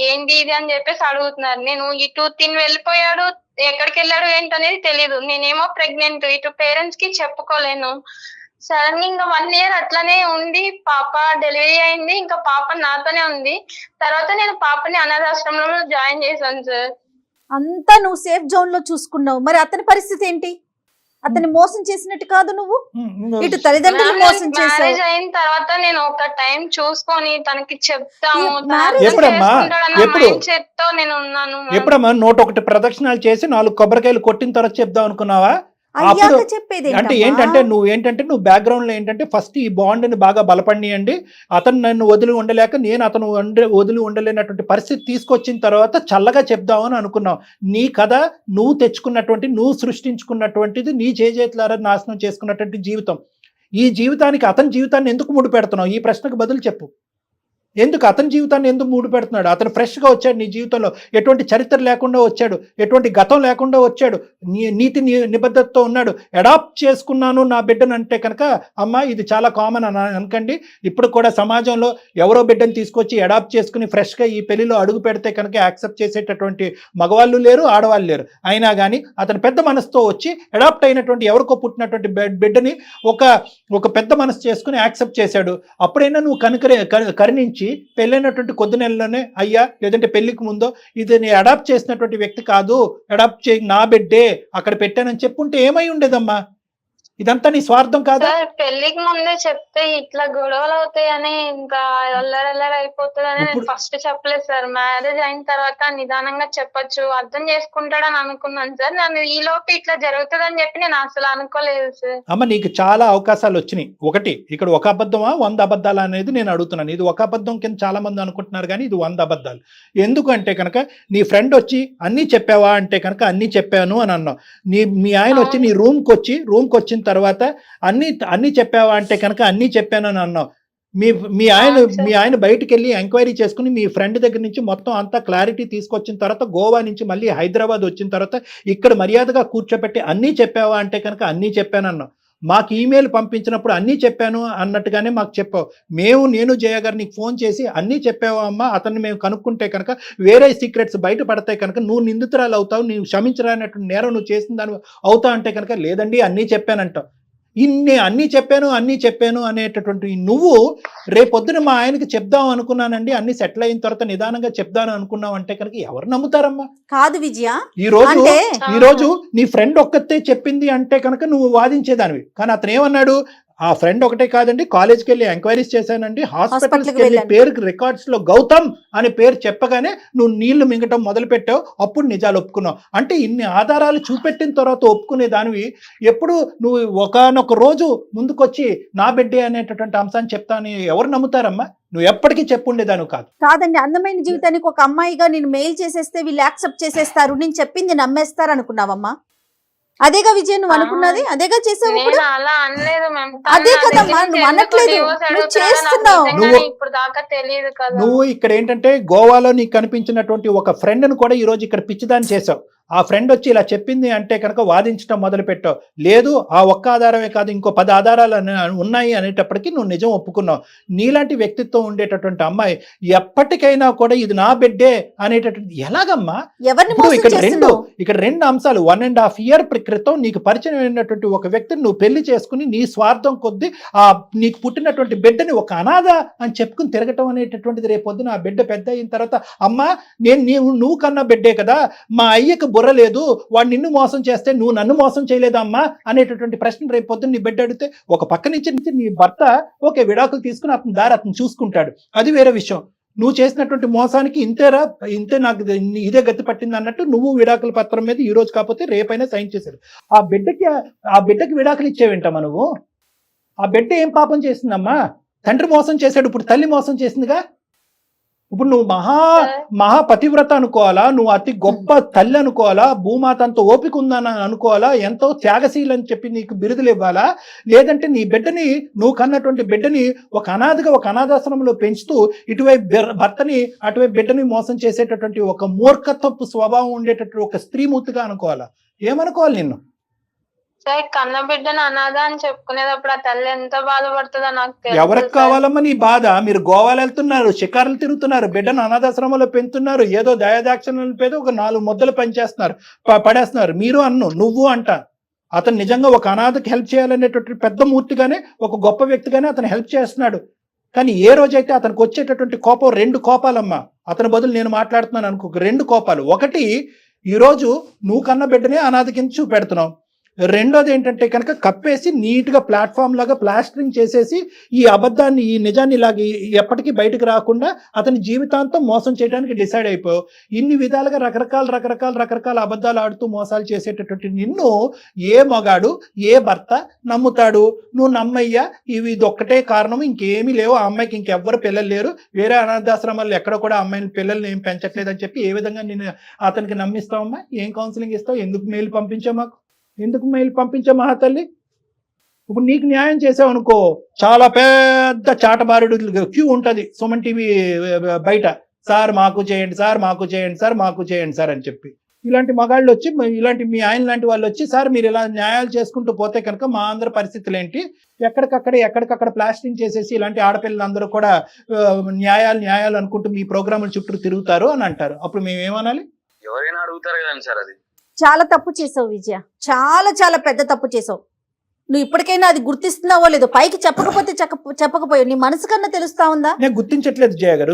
ఏంటి ఇది అని చెప్పేసి అడుగుతున్నారు. నేను ఇటు తిని వెళ్ళిపోయాడు, ఎక్కడికి వెళ్ళాడు ఏంటనేది తెలీదు. నేనేమో ప్రెగ్నెంట్, ఇటు పేరెంట్స్ కి చెప్పుకోలేను. సడన్ గా ఇంకా 1 year అట్లనే ఉండి పాప డెలివరీ అయింది. ఇంకా పాప నాతోనే ఉంది. తర్వాత నేను పాపని అనాథాశ్రమంలో జాయిన్ చేశాను సార్. అంతా నువ్వు సేఫ్ జోన్ లో చూసుకున్నావు, మరి అతని పరిస్థితి ఏంటి? అతన్ని మోసం చేసినట్టు కాదు నువ్వు, ఇటు తల్లిదండ్రులు మోసం చేశావు. మ్యారేజ్ అయిన తర్వాత నేను ఒక టైం చూసుకొని తనకి చెప్తాము తో నేను ఉన్నాను. ఎప్పుడమ్మా 101 ప్రదక్షిణాలు చేసి 4 కొబ్బరికాయలు కొట్టిన తర్వాత చెప్దాం అనుకున్నావా? అంటే ఏంటంటే నువ్వు బ్యాక్గ్రౌండ్ లో ఏంటంటే ఫస్ట్ ఈ బాండ్ ని బాగా బలపడియండి. అతను నన్ను వదిలి ఉండలేక నేను అతను వదిలి ఉండలేనటువంటి పరిస్థితి తీసుకొచ్చిన తర్వాత చల్లగా చెప్దామని అనుకున్నావు. నీ కథ నువ్వు తెచ్చుకున్నటువంటి, నువ్వు సృష్టించుకున్నటువంటిది, నీ చేతులారా నాశనం చేసుకున్నటువంటి జీవితం. ఈ జీవితానికి అతని జీవితాన్ని ఎందుకు ముడి పెడుతున్నావు? ఈ ప్రశ్నకు బదులు చెప్పు. ఎందుకు అతని జీవితాన్ని ఎందుకు మూడు పెడుతున్నాడు? అతను ఫ్రెష్గా వచ్చాడు, నీ జీవితంలో ఎటువంటి చరిత్ర లేకుండా వచ్చాడు, ఎటువంటి గతం లేకుండా వచ్చాడు, నీతి నిబద్ధతతో ఉన్నాడు. అడాప్ట్ చేసుకున్నాను నా బిడ్డను అంటే కనుక అమ్మ ఇది చాలా కామన్ అని అనకండి. ఇప్పుడు కూడా సమాజంలో ఎవరో బిడ్డను తీసుకొచ్చి అడాప్ట్ చేసుకుని ఫ్రెష్గా ఈ పెళ్లిలో అడుగు పెడితే కనుక యాక్సెప్ట్ చేసేటటువంటి మగవాళ్ళు లేరు, ఆడవాళ్ళు లేరు. అయినా కానీ అతను పెద్ద మనసుతో వచ్చి అడాప్ట్ అయినటువంటి ఎవరికో పుట్టినటువంటి బిడ్డని ఒక పెద్ద మనసు చేసుకుని యాక్సెప్ట్ చేశాడు. అప్పుడైనా నువ్వు కరుణించి పెళ్ళైనటువంటి కొద్ది నెలలోనే అయ్యా, లేదంటే పెళ్లికి ముందో ఇది నేను అడాప్ట్ చేసినటువంటి వ్యక్తి కాదు, అడాప్ట్ చేయి నా బిడ్డే అక్కడ పెట్టానని చెప్పుంటే ఏమై ఉండేదమ్మా? ఇదంతా నీ స్వార్థం కాదా? పెళ్లికి ముందే చెప్తే ఇట్లా గొడవలు అవుతాయని, ఇంకా అల్లరల్లరి అయిపోతుందని నేను ఫస్ట్ చెప్పలేదు సార్. మ్యారేజ్ అయిన తర్వాత నిదానంగా చెప్పొచ్చు, అర్థం చేసుకుంటాడని అనుకున్నాను సార్. నన్ను ఈ లోపు ఇట్లా జరుగుతుందని చెప్పి నేను అసలు అనుకోలేదు సార్. అమ్మ నీకు చాలా అవకాశాలు వచ్చినాయి. ఒకటి ఇక్కడ ఒక అబద్ధమా 100 అబద్ధాలు అనేది నేను అడుగుతున్నాను. ఇది ఒక అబద్ధం కింద చాలా మంది అనుకుంటున్నారు, కానీ ఇది 100 అబద్ధాలు. ఎందుకంటే కనుక నీ ఫ్రెండ్ వచ్చి అన్నీ చెప్పావా అంటే కనుక అన్నీ చెప్పాను అని అన్నావు. మీ ఆయన వచ్చి నీ రూమ్కి వచ్చిన తర్వాత అన్ని చెప్పావా అంటే కనుక అన్ని చెప్పానని అన్నావు. మీ ఆయన బయటికి వెళ్ళి ఎంక్వైరీ చేసుకుని మీ ఫ్రెండ్ దగ్గర నుంచి మొత్తం అంతా క్లారిటీ తీసుకొచ్చిన తర్వాత గోవా నుంచి మళ్ళీ హైదరాబాద్ వచ్చిన తర్వాత ఇక్కడ మర్యాదగా కూర్చోబెట్టి అన్నీ చెప్పావా అంటే కనుక అన్నీ చెప్పానన్నావు. మాకు ఈమెయిల్ పంపించినప్పుడు అన్నీ చెప్పాను అన్నట్టుగానే మాకు చెప్పావు. నేను జయ గారు నీకు ఫోన్ చేసి అన్నీ చెప్పావా అమ్మా, అతన్ని మేము కనుక్కుంటే కనుక వేరే సీక్రెట్స్ బయటపడతాయి కనుక నువ్వు నిందితురాలు అవుతావు, నువ్వు క్షమించరానటువంటి నేరం నువ్వు చేసిన దాని అవుతావు అంటే కనుక లేదండి అన్నీ చెప్పానంటావు. అన్నీ చెప్పాను అనేటటువంటి నువ్వు రేపొద్దున మా ఆయనకి చెప్దాం అనుకున్నానండి, అన్ని సెటిల్ అయిన తర్వాత నిదానంగా చెప్దాను అనుకున్నావు అంటే కనుక ఎవరు నమ్ముతారమ్మా? కాదు విజయ, ఈ రోజు నీ ఫ్రెండ్ ఒక్కతే చెప్పింది అంటే కనుక నువ్వు వాదించేదానివి. కానీ అతను ఏమన్నాడు? ఆ ఫ్రెండ్ ఒకటే కాదండి, కాలేజ్కి వెళ్ళి ఎంక్వైరీస్ చేశానండి, హాస్పిటల్కి వెళ్ళి పేరుకి రికార్డ్స్ లో గౌతమ్ అనే పేరు చెప్పగానే నువ్వు నీళ్లు మింగటం మొదలు పెట్టావు. అప్పుడు నిజాలు ఒప్పుకున్నావు. అంటే ఇన్ని ఆధారాలు చూపెట్టిన తర్వాత ఒప్పుకునే దానివి ఎప్పుడు నువ్వు ఒకనొక రోజు ముందుకొచ్చి నా బిడ్డే అనేటటువంటి అంశాన్ని చెప్తాను ఎవరు నమ్ముతారమ్మా? నువ్వు ఎప్పటికీ చెప్పుండేదాను కాదండి. అందమైన జీవితానికి ఒక అమ్మాయిగా నేను మెయిల్ చేసేస్తే వీళ్ళు యాక్సెప్ట్ చేసేస్తారు, నేను చెప్పింది నమ్మేస్తారు అనుకున్నావమ్మా? అదేగా విజయ్ నువ్వు అనుకున్నది, అదేగా చేసావు ఇప్పుడు. నేను అలా అనలేదు మ్యామ్. అదే కదమ్మా, నువ్వు అనట్లేదు, నువ్వు చేస్తున్నావు. ఇప్పుడు దాకా తెలియదు కదా. నువ్వు ఇక్కడ ఏంటంటే గోవాలో నీకు కనిపించినటువంటి ఒక ఫ్రెండ్ ను కూడా ఈ రోజు ఇక్కడ పిచ్చిదాన్ని చేసావు. ఆ ఫ్రెండ్ వచ్చి ఇలా చెప్పింది అంటే కనుక వాదించడం మొదలు పెట్టావు. లేదు ఆ ఒక్క ఆధారమే కాదు ఇంకో 10 ఆధారాలు ఉన్నాయి అనేటప్పటికీ నువ్వు నిజం ఒప్పుకున్నావు. నీలాంటి వ్యక్తిత్వం ఉండేటటువంటి అమ్మాయి ఎప్పటికైనా కూడా ఇది నా బిడ్డే అనేటటువంటి ఎలాగమ్మా? ఇక్కడ రెండు అంశాలు. 1.5 year క్రితం నీకు పరిచయం అయినటువంటి ఒక వ్యక్తిని నువ్వు పెళ్లి చేసుకుని నీ స్వార్థం కొద్దీ ఆ నీకు పుట్టినటువంటి బిడ్డని ఒక అనాథ అని చెప్పుకుని తిరగటం అనేటటువంటిది రేపొద్దున ఆ బిడ్డ పెద్ద అయిన తర్వాత అమ్మా నువ్వు కన్నా బిడ్డే కదా, మా అయ్యకు బుర్ర లేదు, వాడు నిన్ను మోసం చేస్తే నువ్వు నన్ను మోసం చేయలేదమ్మా అనేటటువంటి ప్రశ్న రేపు పొద్దున్న నీ బిడ్డ అడిగితే ఒక పక్క నుంచి నీ భర్త ఓకే విడాకులు తీసుకుని అతని దారి అతను చూసుకుంటాడు, అది వేరే విషయం. నువ్వు చేసినటువంటి మోసానికి ఇంతే నాకు ఇదే గతి పట్టింది అన్నట్టు నువ్వు విడాకుల పత్రం మీద ఈ రోజు కాకపోతే రేపైనా సైన్ చేశాడు. ఆ బిడ్డకి విడాకులు ఇచ్చేవేంటమ్మా నువ్వు? ఆ బిడ్డ ఏం పాపం చేసిందమ్మా? తండ్రి మోసం చేశాడు, ఇప్పుడు తల్లి మోసం చేసిందిగా. ఇప్పుడు నువ్వు మహా పతివ్రత అనుకోవాలా, నువ్వు అతి గొప్ప తల్లి అనుకోవాలా, భూమాత అంత ఓపిక ఉందని అనుకోవాలా, ఎంతో త్యాగశీలు అని చెప్పి నీకు బిరుదులు ఇవ్వాలా, లేదంటే నీ బిడ్డని నువ్వు కన్నటువంటి బిడ్డని ఒక అనాథాశ్రమంలో పెంచుతూ ఇటువైపు భర్తని అటువైపు బిడ్డని మోసం చేసేటటువంటి ఒక మూర్ఖత్వపు స్వభావం ఉండేటటువంటి ఒక స్త్రీమూర్తిగా అనుకోవాలా? ఏమనుకోవాలి నిన్ను? కన్న బిడ్డను అనాథ అని చెప్పుకునేటప్పుడు ఆ తల్లి ఎంత బాధపడుతుందో నాకు తెలుసు. ఎవరికి కావాలమ్మా నీ బాధ? మీరు గోవాలు వెళ్తున్నారు, షికారులు తిరుగుతున్నారు, బిడ్డను అనాథాశ్రమంలో పెంచుతున్నారు, ఏదో దయాదాక్షిణ్యాల పేద ఒక 4 ముద్దలు పడేస్తున్నారు. మీరు నువ్వు అంట. అతను నిజంగా ఒక అనాథకి హెల్ప్ చేయాలనేటువంటి పెద్ద మూర్తిగానే ఒక గొప్ప వ్యక్తిగానే అతను హెల్ప్ చేస్తున్నాడు. కానీ ఏ రోజైతే అతనికి వచ్చేటటువంటి కోపం 2 కోపాలమ్మా. అతని బదులు నేను మాట్లాడుతున్నాను అనుకో, 2 కోపాలు. ఒకటి, ఈరోజు నువ్వు కన్న బిడ్డనే అనాథ కింద చూపెడుతున్నావు. రెండోది ఏంటంటే కనుక కప్పేసి నీట్గా ప్లాట్ఫామ్ లాగా ప్లాస్టరింగ్ చేసేసి ఈ అబద్ధాన్ని ఈ నిజాన్ని ఇలాగ ఎప్పటికీ బయటకు రాకుండా అతని జీవితాంతం మోసం చేయడానికి డిసైడ్ అయిపోయావు. ఇన్ని విధాలుగా రకరకాల అబద్ధాలు ఆడుతూ మోసాలు చేసేటటువంటి నిన్ను ఏ మగాడు ఏ భర్త నమ్ముతాడు? నువ్వు నమ్మయ్యా ఇది ఒక్కటే కారణం, ఇంకేమీ లేవు, ఆ అమ్మాయికి ఇంకెవ్వరు పిల్లలు లేరు, వేరే అనాథాశ్రమాల్లో ఎక్కడ కూడా అమ్మాయిని పిల్లల్ని ఏం పెంచట్లేదని చెప్పి ఏ విధంగా నేను అతనికి నమ్మిస్తావమ్మా? ఏం కౌన్సిలింగ్ ఇస్తావు? ఎందుకు మెయిల్ పంపించావు మాకు? ఎందుకు మెయిల్ పంపించా మహాతల్లి? ఇప్పుడు నీకు న్యాయం చేసావు అనుకో, చాలా పెద్ద చాటబారుడు క్యూ ఉంటుంది సుమన్ టీవీ బయట, సార్ మాకు చేయండి సార్, మాకు చేయండి సార్, మాకు చేయండి సార్ అని చెప్పి. ఇలాంటి మగాళ్ళు వచ్చి, ఇలాంటి మీ ఆయన లాంటి వాళ్ళు వచ్చి, సార్ మీరు ఇలా న్యాయాలు చేసుకుంటూ పోతే కనుక మా అందరి పరిస్థితులు ఏంటి? ఎక్కడికక్కడ ప్లాస్టింగ్ చేసేసి ఇలాంటి ఆడపిల్లలందరూ కూడా న్యాయాలు అనుకుంటూ మీ ప్రోగ్రాముల చుట్టూ తిరుగుతారు అని అంటారు. అప్పుడు మేము ఏమనాలి? ఎవరైనా అడుగుతారు కదండి సార్. అది చాలా తప్పు చేసావు విజయ, చాలా పెద్ద తప్పు చేసావు. నువ్వు ఇప్పటికైనా అది గుర్తిస్తున్నావో లేదో, పైకి చెప్పకపోయావు, నీ మనసు కన్నా తెలుస్తా ఉందా? నేను గుర్తించట్లేదు జయ గారు,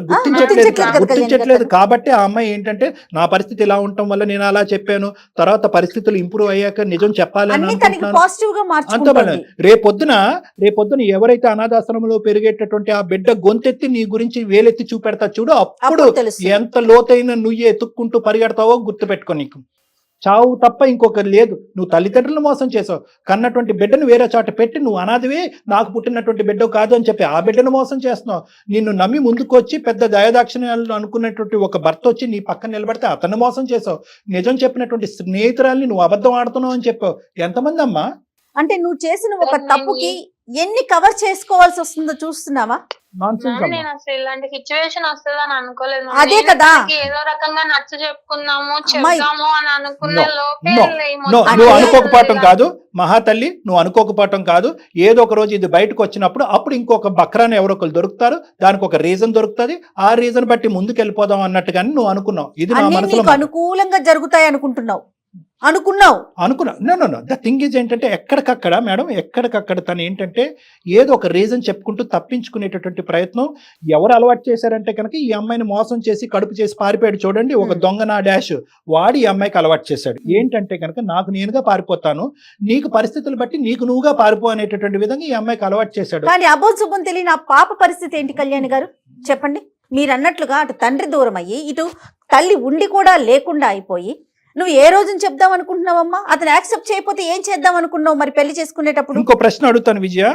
గుర్తించట్లేదు కాబట్టి ఆ అమ్మాయి ఏంటంటే నా పరిస్థితి ఇలా ఉండటం వల్ల నేను అలా చెప్పాను, తర్వాత పరిస్థితులు ఇంప్రూవ్ అయ్యాక నిజం చెప్పాలని పాజిటివ్ గా మార్చుకుంటుంది. రేపొద్దున ఎవరైతే అనాథాశ్రమంలో పెరిగేటటువంటి ఆ బిడ్డ గొంతెత్తి నీ గురించి వేలెత్తి చూపెడతా చూడు, అప్పుడు ఎంత లోతైన నువ్వు ఎత్తుక్కుంటూ పరిగెడతావో గుర్తుపెట్టుకో. నీకు చావు తప్ప ఇంకొకరు లేదు. నువ్వు తల్లిదండ్రులను మోసం చేసావు, కన్నటువంటి బిడ్డను వేరే చోట పెట్టి నువ్వు అనాథవే, నాకు పుట్టినటువంటి బిడ్డ కాదు అని చెప్పి ఆ బిడ్డను మోసం చేస్తున్నావు. నిన్ను నమ్మి ముందుకు వచ్చి పెద్ద దయాదాక్షిణ్యాలు అనుకున్నటువంటి ఒక భర్త వచ్చి నీ పక్కన నిలబడితే అతన్ని మోసం చేసావు. నిజం చెప్పినటువంటి స్నేహితురాల్ని నువ్వు అబద్ధం ఆడుతున్నావు అని చెప్పావు. ఎంతమంది అమ్మా? అంటే నువ్వు చేసిన ఒక తప్పుకి ఎన్ని కవర్ చేసుకోవాల్సి వస్తుందో చూస్తున్నావా? నేను అసలు ఇలాంటి సిచ్యువేషన్ వస్తుందని అనుకోలేదు. అదే కదా, ఏదో రకంగా నచ్చ చెప్పుకుందాము చెప్దాము అని అనుకునే లోపే నువ్వు అనుకోకపోవటం కాదు మహాతల్లి, నువ్వు అనుకోకపోవటం కాదు. ఏదో ఒక రోజు ఇది బయటకు వచ్చినప్పుడు అప్పుడు ఇంకొక బక్రాన్ని ఎవరో ఒకరు దొరుకుతారు, దానికి ఒక రీజన్ దొరుకుతుంది, ఆ రీజన్ బట్టి ముందుకు వెళ్ళిపోదాం అన్నట్టుగానే నువ్వు అనుకున్నావు. ఇది నా మనసులో అనుకూలంగా జరుగుతాయి అనుకున్నావు. ద థింగ్ ఈజ్ ఏంటంటే ఎక్కడికక్కడ మేడం, ఎక్కడికక్కడ తను ఏంటంటే ఏదో ఒక రీజన్ చెప్పుకుంటూ తప్పించుకునేటటువంటి ప్రయత్నం. ఎవరు అలవాటు చేశారంటే కనుక ఈ అమ్మాయిని మోసం చేసి కడుపు చేసి పారిపోయాడు చూడండి, ఒక దొంగ నా డాష్ వాడి ఈ అమ్మాయికి అలవాటు చేశాడు. ఏంటంటే కనుక నాకు నేనుగా పారిపోతాను, నీకు పరిస్థితులు బట్టి నీకు నువ్వుగా పారిపో అనేటటువంటి విధంగా ఈ అమ్మాయికి అలవాటు చేశాడు. కానీ అబోధం తెలియని ఆ పాప పరిస్థితి ఏంటి కళ్యాణ్ గారు చెప్పండి? మీరు అన్నట్లుగా అటు తండ్రి దూరం అయ్యి ఇటు తల్లి ఉండి కూడా లేకుండా అయిపోయి నువ్వు ఏ రోజున చెప్దాం అనుకుంటున్నావమ్మా? అతను యాక్సెప్ట్ చేయకపోతే ఏం చేద్దాం అనుకున్నావు మరి పెళ్లి చేసుకునేటప్పుడు? ఇంకో ప్రశ్న అడుగుతాను విజయ,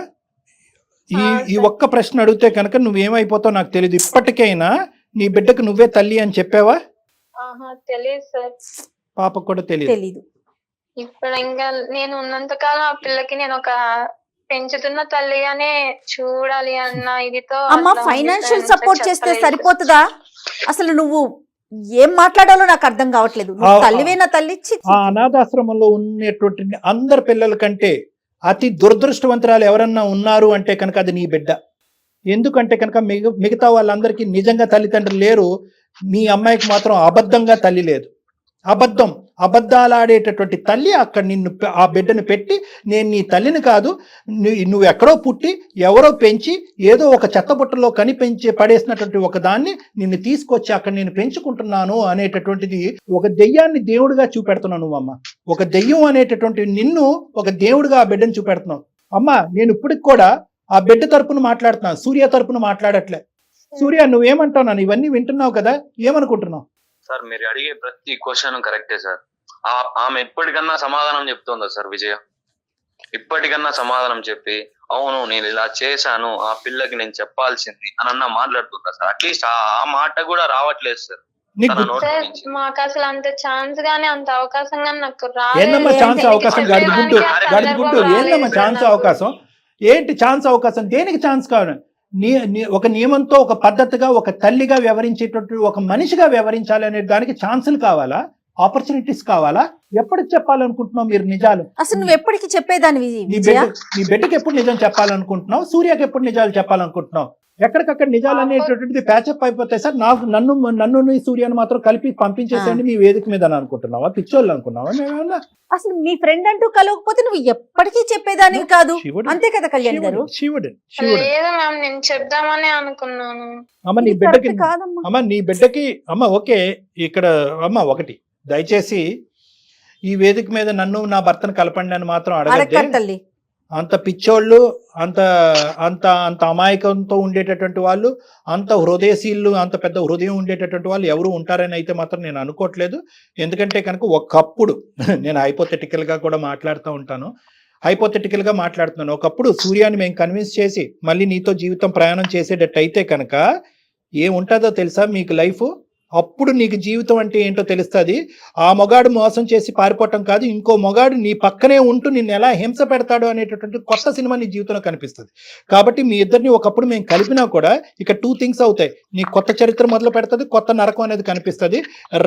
ఈ ఒక్క ప్రశ్న అడిగితే కనుక నువ్వేమైపోతావు నాకు తెలియదు. ఇప్పటికైనా నీ బిడ్డకు నువ్వే తల్లి అని చెప్పావా? తెలియదు సార్. పాపకు కూడా తెలియదు. ఇప్పుడు ఇంకా నేను ఉన్నంత కాలం ఆ పిల్లకి నేను ఒక పెంచుతున్న తల్లిగానే చూడాలి అన్న ఇదితో అమ్మ ఫైనాన్షియల్ సపోర్ట్ చేస్తే సరిపోతుందా? అసలు నువ్వు ఏం మాట్లాడాలో నాకు అర్థం కావట్లేదు. తల్లివేనా తల్లి? ఆ అనాథాశ్రమంలో ఉన్నటువంటి అందరి పిల్లల కంటే అతి దురదృష్టవంతురాలు ఎవరన్నా ఉన్నారు అంటే కనుక అది నీ బిడ్డ. ఎందుకంటే కనుక మిగతా వాళ్ళందరికీ నిజంగా తల్లిదండ్రులు లేరు, మీ అమ్మాయికి మాత్రం అబద్ధంగా తల్లి లేదు. అబద్ధాలు ఆడేటటువంటి తల్లి అక్కడ నిన్ను ఆ బిడ్డను పెట్టి, నేను నీ తల్లిని కాదు, నువ్వు ఎక్కడో పుట్టి ఎవరో పెంచి ఏదో ఒక చెత్తబుట్టలో కనిపించి పడేసినటువంటి ఒక దాన్ని నిన్ను తీసుకొచ్చి అక్కడ నేను పెంచుకుంటున్నాను అనేటటువంటిది ఒక దెయ్యాన్ని దేవుడిగా చూపెడుతున్నావు నువ్వమ్మ. ఒక దెయ్యం అనేటటువంటి నిన్ను ఒక దేవుడిగా ఆ బిడ్డను చూపెడుతున్నావు. అమ్మ నేను ఇప్పటికి కూడా ఆ బిడ్డ తరపున మాట్లాడుతున్నాను, సూర్య తరపున మాట్లాడట్లే. సూర్య నువ్వేమంటావు? నన్ను ఇవన్నీ వింటున్నావు కదా, ఏమనుకుంటున్నావు? సార్ మీరు అడిగే ప్రతి క్వశ్చన్ కరెక్టే సార్. ఆమె ఇప్పటికన్నా సమాధానం చెప్తుందా సార్ విజయ? ఇప్పటికన్నా సమాధానం చెప్పి అవును నేను ఇలా చేశాను ఆ పిల్లకి నేను చెప్పాల్సింది అని మాట్లాడుతుందా సార్? అట్లీస్ట్ ఆ మాట కూడా రావట్లేదు సార్. మాకు అసలు అంత ఛాన్స్ గానీ అంత అవకాశం గానీ నాకు ఏందమ్మా ఛాన్స్ అవకాశం? గడిగుంటూ ఏందమ్మా ఛాన్స్ అవకాశం? ఏంటి ఛాన్స్ అవకాశం? దేనికి ఛాన్స్ కావాలి? ఒక నియమంతో ఒక పద్ధతిగా ఒక తల్లిగా వ్యవహరించేటట్టు ఒక మనిషిగా వ్యవహరించాలి అనే దానికి ఛాన్సులు కావాలా, ఆపర్చునిటీస్ కావాలా? ఎప్పటికి చెప్పాలనుకుంటున్నావు మీరు నిజాలు? అసలు నువ్వు ఎప్పటికి చెప్పేదాన్ని? నీ బిడ్డకి ఎప్పుడు నిజం చెప్పాలనుకుంటున్నావు? సూర్యకి ఎప్పుడు నిజాలు చెప్పాలనుకుంటున్నావు? ఎక్కడికక్కడ నిజాలు అనేటటువంటిది ప్యాచప్ అయిపోతాయి సార్. నన్ను సూర్యను మాత్రం కలిపి పంపించేసేయండి మీ వేదిక మీద అని అనుకుంటున్నావా? పిచ్చోళ్ళు అనుకున్నావా? మేమన్నా అసలు మీ ఫ్రెండ్ అంటూ కలవకపోతే నువ్వు ఎప్పటికీ చెప్పేదానికి కాదు, అంతే కదా కళ్యాణ్ గారు? నేను చెప్దామని అనుకున్నాను. అమ్మ నీ బిడ్డకి అమ్మ ఓకే ఇక్కడ అమ్మ ఒకటి దయచేసి ఈ వేదిక మీద నన్ను నా భర్తను కలపండి అని మాత్రం అడగద్దు. అంత పిచ్చోళ్ళు, అంత అంత అంత అమాయకంతో ఉండేటటువంటి వాళ్ళు, అంత హృదయశీలు, అంత పెద్ద హృదయం ఉండేటటువంటి వాళ్ళు ఎవరు ఉంటారని అయితే మాత్రం నేను అనుకోవట్లేదు. ఎందుకంటే కనుక ఒకప్పుడు నేను హైపోథెటికల్గా కూడా మాట్లాడుతున్నాను. ఒకప్పుడు సూర్యాన్ని మేము కన్విన్స్ చేసి మళ్ళీ నీతో జీవితం ప్రయాణం చేసేటట్టు అయితే కనుక ఏముంటుందో తెలుసా మీకు లైఫ్? అప్పుడు నీకు జీవితం అంటే ఏంటో తెలుస్తుంది. ఆ మొగాడు మోసం చేసి పారిపోవటం కాదు, ఇంకో మొగాడు నీ పక్కనే ఉంటూ నిన్ను ఎలా హింస పెడతాడు అనేటటువంటి కొత్త సినిమా నీ జీవితంలో కనిపిస్తుంది. కాబట్టి మీ ఇద్దరిని ఒకప్పుడు మేము కలిపినా కూడా ఇక 2 things అవుతాయి. నీ కొత్త చరిత్ర మొదలు పెడుతుంది, కొత్త నరకం అనేది కనిపిస్తుంది.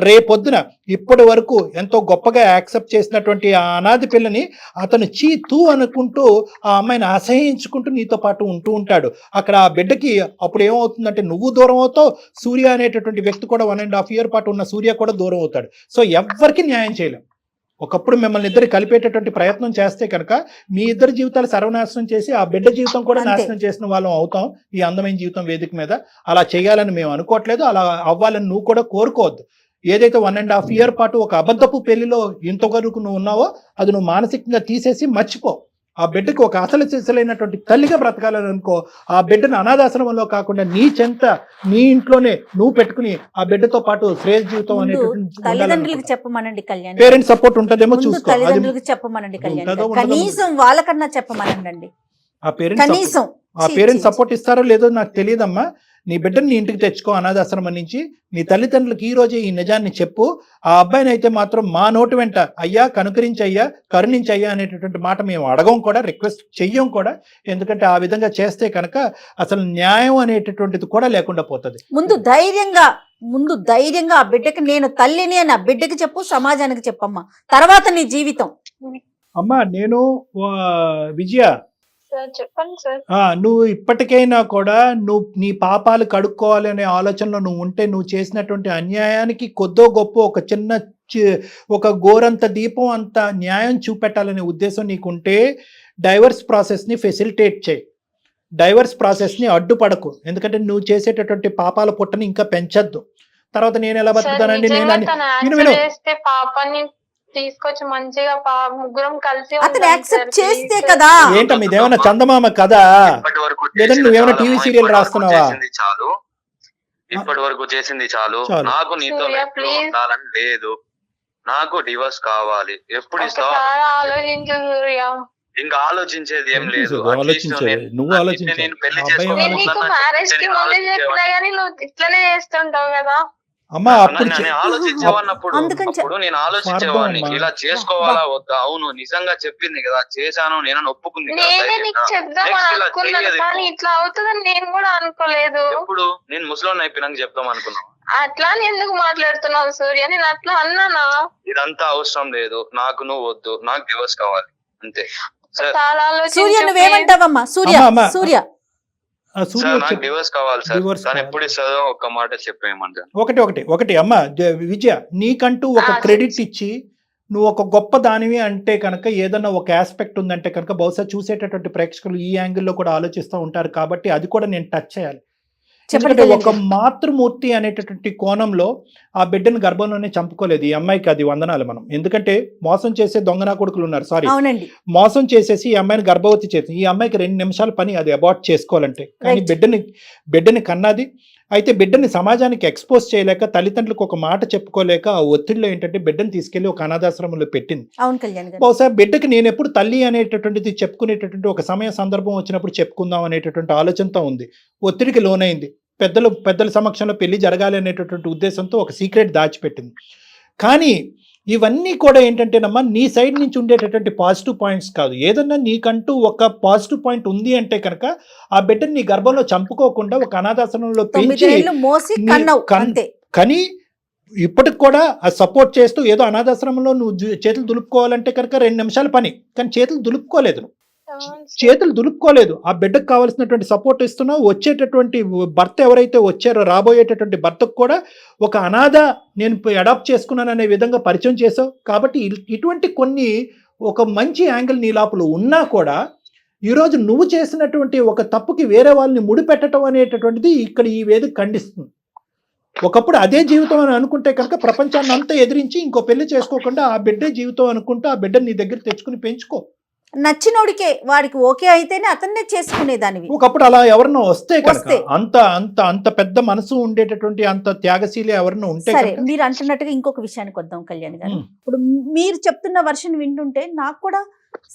రేపొద్దున ఇప్పటి వరకు ఎంతో గొప్పగా యాక్సెప్ట్ చేసినటువంటి ఆ అనాథి పిల్లని అతను తూ అనుకుంటూ ఆ అమ్మాయిని అసహించుకుంటూ నీతో పాటు ఉంటూ ఉంటాడు. అక్కడ ఆ బిడ్డకి అప్పుడు ఏమవుతుందంటే నువ్వు దూరం అవుతావు, సూర్య అనేటటువంటి వ్యక్తి కూడా 1.5 year పాటు ఉన్న సూర్య కూడా దూరం అవుతాడు. సో ఎవ్వరికి న్యాయం చేయలేం. ఒకప్పుడు మిమ్మల్ని ఇద్దరు కలిపేటటువంటి ప్రయత్నం చేస్తే కనుక మీ ఇద్దరు జీవితాలు సర్వనాశనం చేసి ఆ బిడ్డ జీవితం కూడా నాశనం చేసిన వాళ్ళం అవుతాం ఈ అందమైన జీవితం వేదిక మీద. అలా చేయాలని మేము అనుకోవట్లేదు, అలా అవ్వాలని నువ్వు కూడా కోరుకోవద్దు. ఏదైతే 1.5 year పాటు ఒక అబద్ధపు పెళ్లిలో ఇంతవరకు నువ్వు ఉన్నావో అది నువ్వు మానసికంగా తీసేసి మర్చిపో. ఆ బిడ్డకి ఒక అసలు సిసలైనటువంటి తల్లిగా బ్రతకాలని అనుకో. ఆ బిడ్డను అనాథాశ్రమంలో కాకుండా నీ చెంత నీ ఇంట్లోనే నువ్వు పెట్టుకుని ఆ బిడ్డతో పాటు శ్రేయస్ జీవితం తల్లిదండ్రులకు చెప్పమనండి కళ్యాణ్. పేరెంట్స్ సపోర్ట్ ఉంటదేమో చూసుకో. తల్లిదండ్రులకు చెప్పమనండి కళ్యాణ్, కనీసం వాళ్ళకన్నా చెప్పమనండి. ఆ పేరెంట్స్ సపోర్ట్ ఇస్తారో లేదో నాకు తెలియదమ్మా. నీ బిడ్డని నీ ఇంటికి తెచ్చుకో అనాథాశ్రమం నుంచి. నీ తల్లిదండ్రులకు ఈ రోజే ఈ నిజాన్ని చెప్పు. ఆ అబ్బాయిని అయితే మాత్రం మా నోటి వెంట అయ్యా కనుకరించయ్యా కరుణించయ్యా అనేటటువంటి మాట మేము అడగం కూడా, రిక్వెస్ట్ చెయ్యం కూడా. ఎందుకంటే ఆ విధంగా చేస్తే కనుక అసలు న్యాయం అనేటటువంటిది కూడా లేకుండా పోతుంది. ముందు ధైర్యంగా ఆ బిడ్డకి నేను తల్లిని అని ఆ బిడ్డకి చెప్పు, సమాజానికి చెప్పమ్మా, తర్వాత నీ జీవితం. అమ్మా నేను విజయ చెప్పండి సార్. నువ్వు ఇప్పటికైనా కూడా నువ్వు నీ పాపాలు కడుక్కోవాలి అనే ఆలోచనలో నువ్వు ఉంటే, నువ్వు చేసినటువంటి అన్యాయానికి కొద్దో గొప్ప ఒక గోరంత దీపం అంత న్యాయం చూపెట్టాలనే ఉద్దేశం నీకుంటే డైవర్స్ ప్రాసెస్ని ఫెసిలిటేట్ చేయి. డైవర్స్ ప్రాసెస్ని అడ్డుపడకు. ఎందుకంటే నువ్వు చేసేటటువంటి పాపాల పుట్టని ఇంకా పెంచద్దు. తర్వాత నేను ఎలా బతుకుతానండి, నేను తీసుకొచ్చి మంచిగా ముగ్గురం కలిసి చేస్తే కదా. ఏంటమ్మా ఇదేమన్నా చందమామ కదా, లేదంటే నువ్వేమైనా టీవీ సీరియల్ రాస్తున్నావా? ఇప్పటి వరకు చేసింది చాలు. నాకు నీతో ఉండాలని లేదు, నాకు డివోర్స్ కావాలి. ఎప్పుడు ఇస్తావు? ఇంకా ఆలోచించేది ఏం లేదు. నువ్వు ఆలోచించే మ్యారేజ్ కి ముందే చెప్పినా గానీ నువ్వు ఇట్లనే చేస్తుంటావు కదా. అమ్మా అప్పుడు నేను ఆలోచించేవాడినప్పుడు నేను ఆలోచించేవాడిని స్వార్థం ఇలా చేసుకోవాలా వద్దా. అవును నిజంగా చెప్పింది కదా, చేశాను నేను ఒప్పుకుంది కదా. నేనే నీకు చెప్దాం అనుకున్నాను కానీ ఇట్లా అవుతుందని నేను కూడా అనుకోలేదు. ఇప్పుడు నేను ముసలోని అయిపోయినాక చెప్దాం అనుకున్నాను. అట్లా ఎందుకు మాట్లాడుతున్నావు సూర్య? నేను అట్లా అన్నానా? ఇదంతా అవసరం లేదు నాకు, నువ్వు వద్దు, నాకు డివోర్స్ కావాలి అంతే. చాలా సూర్య నువ్వేమంటావమ్మా? సూర్య సూర్య నాకు డివోర్స్ కావాలి సార్. కానీ ఎప్పుడు ఇస్తుందో ఒక్క మాట చెప్పేయమంటారు. ఒకటి అమ్మ విజయ, నీకంటూ ఒక క్రెడిట్ ఇచ్చి నువ్వు ఒక గొప్ప దానివి అంటే కనుక ఏదన్నా ఒక ఆస్పెక్ట్ ఉందంటే కనుక బహుశా చూసేటటువంటి ప్రేక్షకులు ఈ యాంగిల్లో కూడా ఆలోచిస్తూ ఉంటారు. కాబట్టి అది కూడా నేను టచ్ చేయాలి. ఎందుకంటే ఒక మాతృమూర్తి అనేటటువంటి కోణంలో ఆ బిడ్డను గర్భంలోనే చంపుకోలేదు ఈ అమ్మాయికి. అది వందనాలు మనం. ఎందుకంటే మోసం చేసే దొంగనా కొడుకులు ఉన్నారు, సారీ మోసం చేసేసి ఈ అమ్మాయిని గర్భవతి చేసి ఈ అమ్మాయికి 2 నిమిషాల పని అది అబార్ట్ చేసుకోవాలంటే. కానీ బిడ్డని కన్నది. అయితే బిడ్డని సమాజానికి ఎక్స్పోజ్ చేయలేక, తల్లిదండ్రులకు ఒక మాట చెప్పుకోలేక ఆ ఒత్తిడిలో ఏంటంటే బిడ్డను తీసుకెళ్లి ఒక అనాథాశ్రమంలో పెట్టింది. బహుశా బిడ్డకి నేను ఎప్పుడు తల్లి అనేటటువంటిది చెప్పుకునేటటువంటి ఒక సమయ సందర్భం వచ్చినప్పుడు చెప్పుకుందాం అనేటటువంటి ఆలోచనతో ఉంది. ఒత్తిడికి లోనైంది. పెద్దల సమక్షంలో పెళ్లి జరగాలి అనేటటువంటి ఉద్దేశంతో ఒక సీక్రెట్ దాచిపెట్టింది. కానీ ఇవన్నీ కూడా ఏంటంటేనమ్మా నీ సైడ్ నుంచి ఉండేటటువంటి పాజిటివ్ పాయింట్స్ కాదు. ఏదన్నా నీకంటూ ఒక పాజిటివ్ పాయింట్ ఉంది అంటే కనుక ఆ బిడ్డని నీ గర్భంలో చంపుకోకుండా ఒక అనాథాశ్రమంలో పెంచి కానీ ఇప్పటికి కూడా ఆ సపోర్ట్ చేస్తూ ఏదో అనాథాశ్రమంలో నువ్వు చేతులు దులుపుకోవాలంటే కనుక 2 నిమిషాల పని. కానీ చేతులు దులుపుకోలేదు. ఆ బిడ్డకు కావాల్సినటువంటి సపోర్ట్ ఇస్తున్నావు. వచ్చేటటువంటి భర్త ఎవరైతే వచ్చారో రాబోయేటటువంటి భర్తకు కూడా ఒక అనాథ నేను అడాప్ట్ చేసుకున్నాను అనే విధంగా పరిచయం చేసావు. కాబట్టి ఇటువంటి కొన్ని ఒక మంచి యాంగిల్ నీ లోపల ఉన్నా కూడా ఈరోజు నువ్వు చేసినటువంటి ఒక తప్పుకి వేరే వాళ్ళని ముడిపెట్టడం అనేటటువంటిది ఇక్కడ ఈ వేదిక ఖండిస్తుంది. ఒకప్పుడు అదే జీవితం అని అనుకుంటే కనుక ప్రపంచాన్ని అంతా ఎదిరించి ఇంకో పెళ్లి చేసుకోకుండా ఆ బిడ్డే జీవితం అనుకుంటూ ఆ బిడ్డని నీ దగ్గర తెచ్చుకుని పెంచుకో. నచ్చినోడికే వాడికి ఓకే అయితేనే అతన్నే చేసుకునేదానివి. ఒకప్పుడు అలా ఎవరన్నా వస్తే అంత అంత అంత పెద్ద మనసు ఉండేటటువంటి అంత త్యాగశీలి ఎవరన్నా ఉంటే. సరే, మీరు అంటున్నట్టుగా ఇంకొక విషయానికి వద్దాం కళ్యాణ్ గారు. ఇప్పుడు మీరు చెప్తున్న వర్షన్ వింటుంటే నాకు కూడా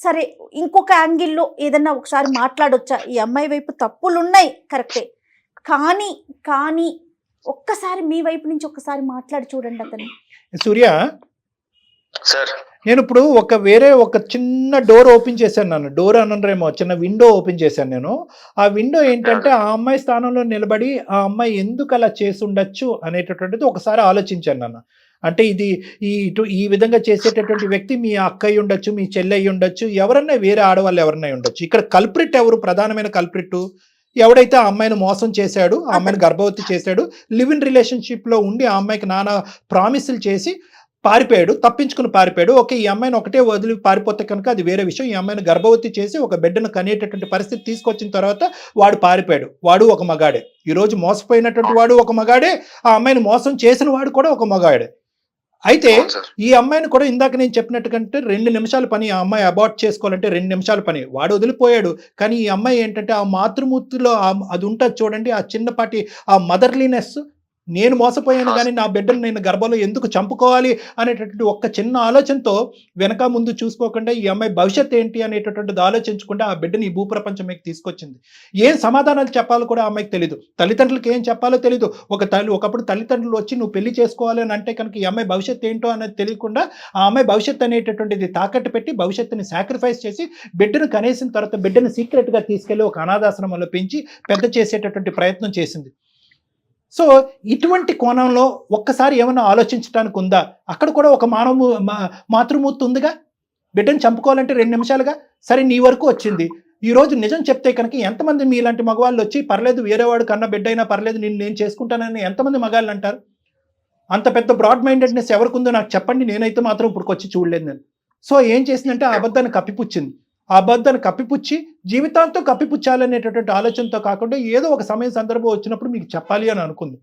సరే ఇంకొక యాంగిల్లో ఏదన్నా ఒకసారి మాట్లాడొచ్చా, ఈ అమ్మాయి వైపు తప్పులు ఉన్నాయి కరెక్టే, కానీ ఒక్కసారి మీ వైపు నుంచి ఒక్కసారి మాట్లాడి చూడండి అతను. సూర్య సార్, నేను ఇప్పుడు ఒక చిన్న డోర్ ఓపెన్ చేశాను. డోర్ అనరేమో, చిన్న విండో ఓపెన్ చేశాను నేను. ఆ విండో ఏంటంటే ఆ అమ్మాయి స్థానంలో నిలబడి ఆ అమ్మాయి ఎందుకు అలా చేసి ఉండొచ్చు అనేటటువంటిది ఒకసారి ఆలోచించాను నాన్న. అంటే ఇది ఈ విధంగా చేసేటటువంటి వ్యక్తి మీ అక్క అయి ఉండొచ్చు, మీ చెల్లి అయి ఉండొచ్చు, ఎవరన్నా వేరే ఆడవాళ్ళు ఎవరన్నా ఉండొచ్చు. ఇక్కడ కల్ప్రిట్ ఎవరు? ప్రధానమైన కల్ప్రిట్ ఎవడైతే ఆ అమ్మాయిని మోసం చేశాడు, ఆ అమ్మాయిని గర్భవతి చేశాడు, లివ్ ఇన్ రిలేషన్షిప్లో ఉండి ఆ అమ్మాయికి నానా ప్రామిసులు చేసి తప్పించుకుని పారిపోయాడు. ఓకే, ఈ అమ్మాయిని ఒకటే వదిలి పారిపోతే కనుక అది వేరే విషయం. ఈ అమ్మాయిని గర్భవతి చేసి ఒక బిడ్డను కనేటటువంటి పరిస్థితి తీసుకొచ్చిన తర్వాత వాడు పారిపోయాడు. వాడు ఒక మగాడే. ఈరోజు మోసపోయినటువంటి వాడు ఒక మగాడే, ఆ అమ్మాయిని మోసం చేసిన వాడు కూడా ఒక మగాడే. అయితే ఈ అమ్మాయిని కూడా ఇందాక నేను చెప్పినట్టుకంటే 2 నిమిషాల పని. ఆ అమ్మాయి అబార్ట్ చేసుకోవాలంటే 2 నిమిషాల పని. వాడు వదిలిపోయాడు. కానీ ఈ అమ్మాయి ఏంటంటే ఆ మాతృమూర్తిలో అది ఉంటుంది చూడండి, ఆ చిన్నపాటి ఆ మదర్లీనెస్. నేను మోసపోయాను కానీ నా బిడ్డను నేను గర్భంలో ఎందుకు చంపుకోవాలి అనేటటువంటి ఒక్క చిన్న ఆలోచనతో వెనక ముందు చూసుకోకుండా ఈ అమ్మాయి భవిష్యత్ ఏంటి అనేటటువంటిది ఆలోచించకుండా ఆ బిడ్డని ఈ భూప్రపంచంకి తీసుకొచ్చింది. ఏం సమాధానాలు చెప్పాలో కూడా అమ్మాయికి తెలియదు. తల్లిదండ్రులకు ఏం చెప్పాలో తెలియదు. ఒకప్పుడు తల్లిదండ్రులు వచ్చి నువ్వు పెళ్లి చేసుకోవాలి అని అంటే కనుక ఈ అమ్మాయి భవిష్యత్తు ఏంటో అనేది తెలియకుండా ఆ అమ్మాయి భవిష్యత్తు అనేటటువంటిది తాకట్టు పెట్టి భవిష్యత్తుని సాక్రిఫైస్ చేసి బిడ్డను కనేసిన తర్వాత బిడ్డను సీక్రెట్గా తీసుకెళ్లి ఒక అనాథాశ్రమంలో పెంచి పెద్ద చేసేటటువంటి ప్రయత్నం చేసింది. సో ఇటువంటి కోణంలో ఒక్కసారి ఏమన్నా ఆలోచించడానికి ఉందా? అక్కడ కూడా ఒక మాతృమూర్తి ఉందిగా. బిడ్డను చంపుకోవాలంటే 2 నిమిషాలుగా. సరే, నీ వరకు వచ్చింది. ఈరోజు నిజం చెప్తే కనుక ఎంతమంది మీలాంటి మగవాళ్ళు వచ్చి పర్లేదు వేరేవాడు కన్నా బిడ్డ అయినా పర్లేదు నేను చేసుకుంటానని ఎంతమంది మగాళ్ళు అంటారు? అంత పెద్ద బ్రాడ్ మైండెడ్నెస్ ఎవరికి ఉందో నాకు చెప్పండి. నేనైతే మాత్రం ఇప్పుడు వచ్చి చూడలేదు నేను. సో ఏం చేసిందంటే ఆ అబద్ధాన్ని కప్పిపుచ్చింది. ఆ అబద్ధాన్ని కప్పిపుచ్చి జీవితాంతో కప్పిపుచ్చాలనేటటువంటి ఆలోచనతో కాకుండా ఏదో ఒక సమయ సందర్భం వచ్చినప్పుడు మీకు చెప్పాలి అని అనుకుంది.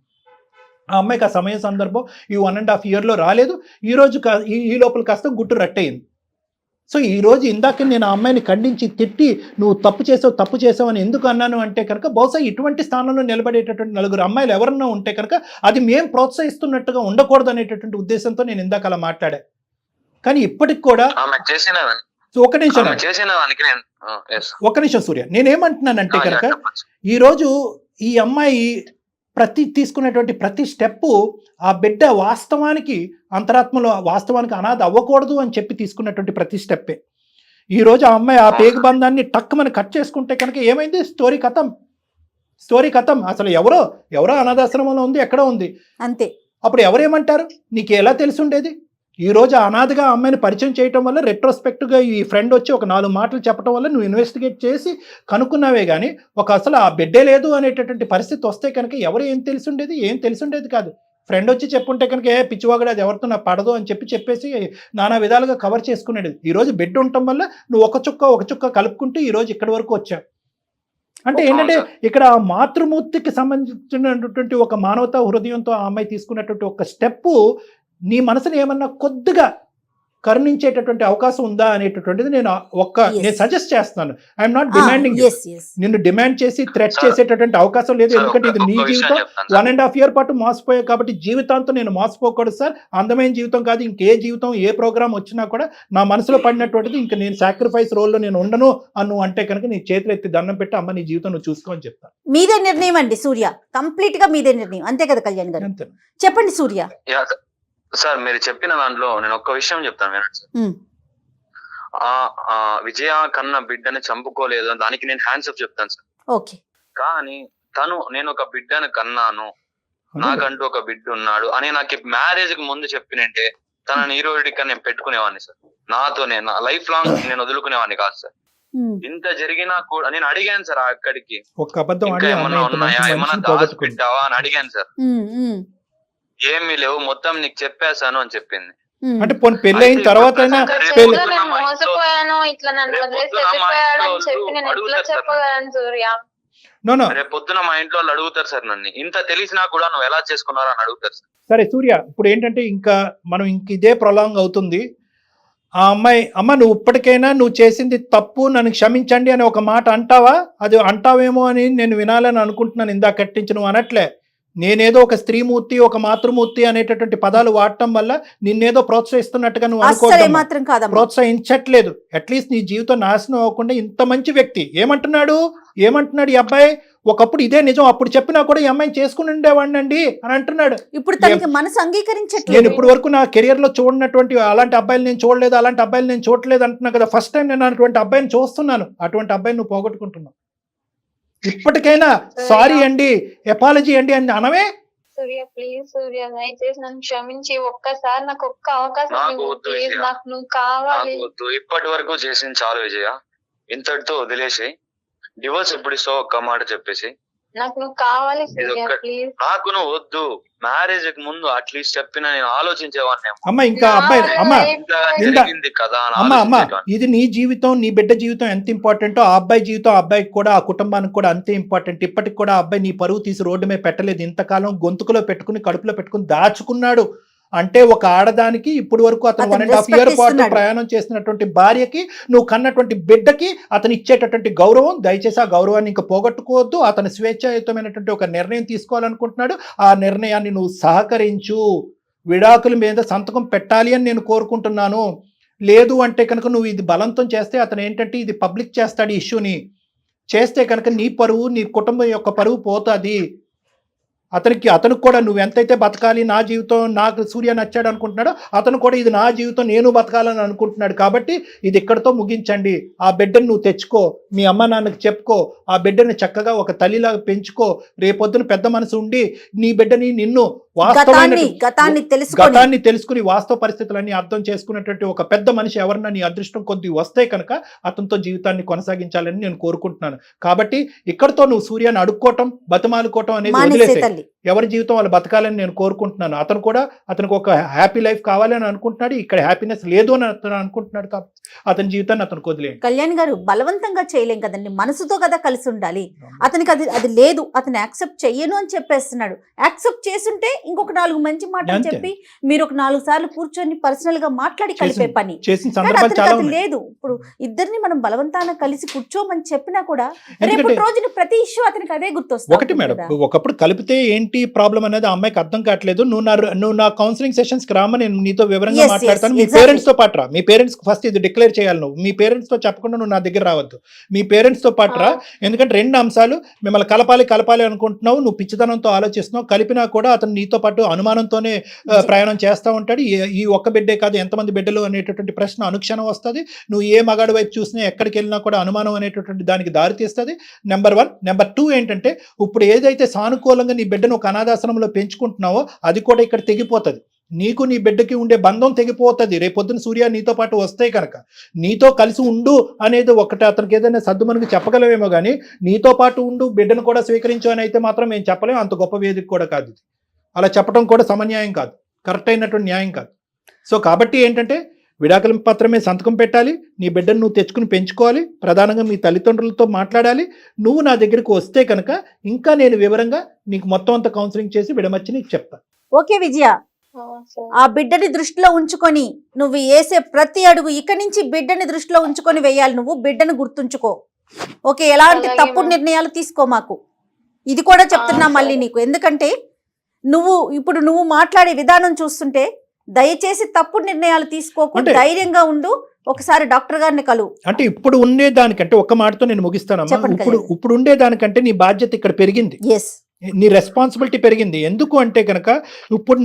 ఆ అమ్మాయికి ఆ సమయ సందర్భం ఈ 1.5 yearలో రాలేదు. ఈ లోపల కాస్త గుట్టు రట్టయింది. సో ఈరోజు ఇందాక నేను ఆ అమ్మాయిని ఖండించి తిట్టి నువ్వు తప్పు చేసావు అని ఎందుకు అన్నాను అంటే కనుక బహుశా ఇటువంటి స్థానంలో నిలబడేటటువంటి 4 అమ్మాయిలు ఎవరన్నా ఉంటే కనుక అది మేము ప్రోత్సహిస్తున్నట్టుగా ఉండకూడదు అనేటటువంటి ఉద్దేశంతో నేను ఇందాక అలా మాట్లాడా. కానీ ఇప్పటికి కూడా ఒక్క నిమిషం సూర్య, నేనేమంటున్నానంటే కనుక ఈరోజు ఈ అమ్మాయి తీసుకునేటువంటి ప్రతి స్టెప్పు ఆ బిడ్డ వాస్తవానికి అంతరాత్మలో వాస్తవానికి అనాథ అవ్వకూడదు అని చెప్పి తీసుకున్నటువంటి ప్రతి స్టెప్పే. ఈరోజు ఆ అమ్మాయి ఆ పేగు బంధాన్ని టక్కుమని కట్ చేసుకుంటే కనుక ఏమైంది? స్టోరీ కథం. అసలు ఎవరో అనాథాశ్రమంలో ఉంది, ఎక్కడో ఉంది అంతే. అప్పుడు ఎవరేమంటారు? నీకు ఎలా తెలిసి ఉండేది? ఈరోజు అనాథగా అమ్మాయిని పరిచయం చేయటం వల్ల రెట్రోస్పెక్ట్గా ఈ ఫ్రెండ్ వచ్చి ఒక 4 మాటలు చెప్పడం వల్ల నువ్వు ఇన్వెస్టిగేట్ చేసి కనుక్కున్నావే కానీ అసలు ఆ బిడ్డే లేదు అనేటటువంటి పరిస్థితి వస్తే కనుక ఏం తెలిసి ఉండేది కాదు. ఫ్రెండ్ వచ్చి చెప్పుంటే కనుక పిచ్చివాగడు అది ఎవరితో నాకు పడదు అని చెప్పేసి నానా విధాలుగా కవర్ చేసుకునేది. ఈరోజు బిడ్డ ఉండటం వల్ల నువ్వు ఒక చుక్క కలుపుకుంటూ ఈరోజు ఇక్కడి వరకు వచ్చావు. అంటే ఏంటంటే ఇక్కడ ఆ మాతృమూర్తికి సంబంధించినటువంటి ఒక మానవతా హృదయంతో ఆ అమ్మాయి తీసుకున్నటువంటి ఒక స్టెప్పు నీ మనసుని ఏమన్నా కొద్దిగా కరుణించేటటువంటి అవకాశం ఉందా అనేటటువంటిది నేను సజెస్ట్ చేస్తాను. I'm not demanding. నిన్ను డిమాండ్ చేసి థ్రెట్ చేసేటటువంటి అవకాశం లేదు. ఎందుకంటే ఇది నీ జీవితం. 1.5 year పాటు మోసపోయావు కాబట్టి జీవితాంతం నేను మోసపోకూడదు సార్. అందమైన జీవితం కాదు, ఇంకే జీవితం ఏ ప్రోగ్రామ్ వచ్చినా కూడా నా మనసులో పడినటువంటిది ఇంకా నేను సాక్రిఫైస్ రోల్లో నేను ఉండను అను అంటే కనుక నీ చేతులు ఎత్తి దండం పెట్టి అమ్మ నీ జీవితం నువ్వు చూసుకోని చెప్తాను. మీదే నిర్ణయం అండి సూర్య, కంప్లీట్ గా మీదే నిర్ణయం. అంతే కదా కళ్యాణ్ గారు? చెప్పండి సూర్య. సార్ మీరు చెప్పిన దాంట్లో నేను ఒక్క విషయం చెప్తాను వినండి సార్. విజయ కన్న బిడ్డని చంపుకోలేదు, దానికి నేను హ్యాండ్స్ అప్ చెప్తాను సార్. ఓకే. కానీ నేను ఒక బిడ్డను కన్నాను, నాకంటూ ఒక బిడ్డ ఉన్నాడు అని నాకు మ్యారేజ్ కి ముందు చెప్పినంటే తనని హీరోయిడ్ నేను పెట్టుకునేవాడిని సార్. నాతోనే నా లైఫ్ లాంగ్ నేను వదులుకునేవాడిని కాదు సార్. ఇంత జరిగినా కూడా నేను అడిగాను సార్ అక్కడికి, ఏమన్నా ఉన్నాయా, ఏమన్నా దాచిపెట్టావా అని అడిగాను సార్. ఏమీ లేవు, మొత్తం నీకు చెప్పేశాను అని చెప్పింది. అంటే పెళ్లి అయిన తర్వాత రేపు పొద్దున మా ఇంట్లో వాళ్ళు అడుగుతారు సార్ నన్ను, ఇంత తెలిసినా కూడా నువ్వు ఎలా చేసుకున్నావు అని అడుగుతారు సార్. సరే సూర్య, ఇప్పుడు ఏంటంటే ఇంకా ఇదే ప్రొలాంగ్ అవుతుంది. ఆ అమ్మాయి అమ్మ నువ్వు ఇప్పటికైనా నువ్వు చేసింది తప్పు, నన్ను క్షమించండి అని ఒక మాట అంటావా? అది అంటావేమో అని నేను వినాలని అనుకుంటున్నాను. ఇందాక కట్టించి నువ్వు అనట్లే. నేనేదో ఒక స్త్రీమూర్తి ఒక మాతృమూర్తి అనేటటువంటి పదాలు వాడటం వల్ల నిన్నేదో ప్రోత్సహిస్తున్నట్టుగా నువ్వు అనుకో, ప్రోత్సహించట్లేదు. అట్లీస్ట్ నీ జీవితం నాశనం అవ్వకుండా ఇంత మంచి వ్యక్తి ఏమంటున్నాడు ఈ అబ్బాయి? ఒకప్పుడు ఇదే నిజం, అప్పుడు చెప్పినా కూడా ఈ అమ్మాయిని చేసుకుని ఉండేవాడినండి అని అంటున్నాడు. ఇప్పుడు తనకి మనసు అంగీకరించట్లేదు. నేను ఇప్పుడు వరకు నా కెరియర్ లో చూడనటువంటి అలాంటి అబ్బాయిలు నేను చూడలేదు, అలాంటి అబ్బాయిలు నేను చూడలేదు అంటున్నా కదా. ఫస్ట్ టైం నేను అటువంటి అబ్బాయిని చూస్తున్నాను. అటువంటి అబ్బాయిని నువ్వు పోగొట్టుకుంటున్నావు. ఇప్పటికైనా సారీ అండి, ఎపాలజీ అండి అని అనవే. సూర్య ప్లీజ్ సూర్య, దయచేసి నన్ను క్షమించి ఒక్కసారి నాకు ఒక్క అవకాశం నాకు నువ్వు కావాలి. ఇప్పటి వరకు చేసింది చాలు విజయ, ఇంతటితో వదిలేసి డివోర్స్ ఎప్పుడు ఇస్తావు ఒక్క మాట చెప్పేసి. నాకు నువ్వు కావాలి సూర్య ప్లీజ్. నాకు నువ్వు వద్దు, మ్యారేజ్ కి ముందు అట్లీస్ట్ చెప్పినా నేను ఆలోచించేవాడిని. అమ్మ ఇంకా అబ్బాయి అమ్మ ఇది నీ జీవితం, నీ బిడ్డ జీవితం ఎంత ఇంపార్టెంటో ఆ అబ్బాయి జీవితం ఆ అబ్బాయికి కూడా ఆ కుటుంబానికి కూడా అంతే ఇంపార్టెంట్. ఇప్పటికి కూడా ఆ అబ్బాయి నీ పరువు తీసి రోడ్డు మీద పెట్టలేదు. ఇంతకాలం గొంతుకులో పెట్టుకుని కడుపులో పెట్టుకుని దాచుకున్నాడు. అంటే ఒక ఆడదానికి ఇప్పుడు వరకు అతను 1.5 year పాటు ప్రయాణం చేసినటువంటి భార్యకి, నువ్వు కన్నటువంటి బిడ్డకి అతను ఇచ్చేటటువంటి గౌరవం, దయచేసి ఆ గౌరవాన్ని ఇంకా పోగొట్టుకోవద్దు. అతను స్వేచ్ఛాయుతమైనటువంటి ఒక నిర్ణయం తీసుకోవాలనుకుంటున్నాడు. ఆ నిర్ణయాన్ని నువ్వు సహకరించు. విడాకుల మీద సంతకం పెట్టాలి అని నేను కోరుకుంటున్నాను. లేదు అంటే కనుక నువ్వు ఇది బలవంతం చేస్తే అతను ఏంటంటే ఇది పబ్లిక్ చేస్తాడు ఈ ఇష్యూని. చేస్తే కనుక నీ పరువు, నీ కుటుంబం యొక్క పరువు పోతుంది. అతనికి కూడా నువ్వు ఎంతైతే బతకాలి, నా జీవితం నాకు సూర్య నచ్చాడు అనుకుంటున్నాడో అతను కూడా ఇది నా జీవితం నేను బతకాలని అనుకుంటున్నాడు. కాబట్టి ఇది ఇక్కడితో ముగించండి. ఆ బిడ్డను నువ్వు తెచ్చుకో, మీ అమ్మ నాన్నకి చెప్పుకో, ఆ బిడ్డని చక్కగా ఒక తల్లిలాగా పెంచుకో. రేపొద్దున పెద్ద మనసు ఉండి నీ బిడ్డని నిన్ను గతాన్ని తెలుసుకుని వాస్తవ పరిస్థితులన్నీ అర్థం చేసుకునేటువంటి ఒక పెద్ద మనిషి ఎవరన్నా నీ అదృష్టం కొద్ది వస్తే కనుక అతనితో జీవితాన్ని కొనసాగించాలని నేను కోరుకుంటున్నాను. కాబట్టి ఇక్కడితో నువ్వు సూర్యాన్ని అడుక్కోవటం, బతిమాలుకోవటం అనేది వదిలేసే. ఎవరి జీవితం వాళ్ళు బతకాలని నేను కోరుకుంటున్నాను. అతనికి ఒక హ్యాపీ లైఫ్ కావాలని అనుకుంటున్నాడు. ఇక్కడ హ్యాపీనెస్ లేదు అని అతను అనుకుంటున్నాడు. కాబట్టి అతని జీవితాన్ని అతను వదిలేయండి. కళ్యాణ్ గారు, బలవంతంగా చేయలేం కదండి, మనసుతో కదా కలిసి ఉండాలి. అతనికి అది లేదు, అతను యాక్సెప్ట్ చెయ్యను అని చెప్పేస్తున్నాడు. యాక్సెప్ట్ చేసుంటే ఇంకొక 4 మంచి మాటలు అంతే. చెప్పి మీరు ఒక 4 సార్లు కూర్చొని పర్సనల్ గా మాట్లాడి కలిపే పని. చేసిన కానీ సందర్భాలు అతనికి చాలా అది ఉన్నాయి. లేదు. ఇప్పుడు ఇద్దరిని మనం బలవంతాన కలిసి కూర్చోమని చెప్పినా కూడా ఎందుకంటే- రేపు రోజున ప్రతి ఇష్యూ అతనికి అదే గుర్తొస్తుంది. ఒకటి మేడం, ఒకప్పుడు కలిపితే ఏంటి ప్రాబ్లం అనేది ఆ అమ్మాయికి అర్థం కావట్లేదు. నువ్వు నా కౌన్సిలింగ్ సెషన్స్ కి రామని నేను నీతో వివరంగా Yes, మాట్లాడతాను. yes, మీ exactly. పేరెంట్స్ తో పాటు రా. మీ పేరెంట్స్ ఫస్ట్ ఇది డిక్లేర్ చేయాలి. నువ్వు మీ పేరెంట్స్ తో చెప్పకుండా నువ్వు నా దగ్గర రావద్దు. మీ పేరెంట్స్ తో పాటు రా. ఎందుకంటే 2 అంశాలు, మిమ్మల్ని కలపాలి అనుకుంటున్నావు, నువ్వు పిచ్చితనంతో ఆలోచిస్తున్నావు. కలిపినా కూడా అతను నీతో పాటు అనుమానంతోనే ప్రయాణం చేస్తూ ఉంటాడు. ఈ ఒక్క బిడ్డే కాదు, ఎంతమంది బిడ్డలు అనేటటువంటి ప్రశ్న అనుక్షణం వస్తుంది. నువ్వు ఏ మగాడి వైపు చూసినా ఎక్కడికి వెళ్ళినా కూడా అనుమానం అనేటటువంటి దానికి దారితీస్తుంది. నెంబర్ 1. నెంబర్ 2 ఏంటంటే, ఇప్పుడు ఏదైతే సానుకూలంగా నీ బిడ్డను ఒక అనాథాశ్రమంలో పెంచుకుంటున్నావో అది కూడా ఇక్కడ తెగిపోతుంది. నీకు నీ బిడ్డకి ఉండే బంధం తెగిపోతుంది. రేపొద్దున సూర్య నీతో పాటు వస్తే కనుక నీతో కలిసి ఉండు అనేది ఒకటి అతనికి ఏదైనా సర్దుమనుకు చెప్పగలవేమో కానీ నీతో పాటు ఉండు, బిడ్డను కూడా స్వీకరించు అని అయితే మాత్రం మేము చెప్పలేము. అంత గొప్ప వేదిక కూడా కాదు ఇది. అలా చెప్పడం కూడా సమన్యాయం కాదు, కరెక్ట్ అయినటువంటి న్యాయం కాదు. సో కాబట్టి ఏంటంటే, విడాకుల పత్రమే సంతకం పెట్టాలి. నీ బిడ్డను నువ్వు తెచ్చుకుని పెంచుకోవాలి. ప్రధానంగా మీ తల్లిదండ్రులతో మాట్లాడాలి. నువ్వు నా దగ్గరికి వస్తే కనుక ఇంకా నేను వివరంగా నీకు మొత్తం అంతా కౌన్సిలింగ్ చేసి విడమర్చి నీకు చెప్తాను. ఓకే విజయ, ఆ బిడ్డని దృష్టిలో ఉంచుకొని నువ్వు వేసే ప్రతి అడుగు ఇక నుంచి బిడ్డని దృష్టిలో ఉంచుకొని వేయాలి. నువ్వు బిడ్డను గుర్తుంచుకో. ఓకే, ఎలాంటి అలాగే తప్పుడు మేడం. నిర్ణయాలు తీసుకో మాకు. ఇది కూడా చెప్తున్నా మళ్ళీ నీకు. ఎందుకంటే నువ్వు మాట్లాడే విధానం చూస్తుంటే దయచేసి తప్పుడు నిర్ణయాలు తీసుకోకు, అంటే- ధైర్యంగా ఉండు. ఒకసారి డాక్టర్ గారిని కలువు. అంటే ఇప్పుడు ఉండేదానికంటే ఒక్క మాటతో నేను ముగిస్తానమ్మా. చెప్పండి ఇప్పుడు ఉండేదానికంటే నీ బాధ్యత ఇక్కడ పెరిగింది, ఎస్, నీ రెస్పాన్సిబిలిటీ పెరిగింది. ఎందుకు అంటే కనుక ఇప్పుడు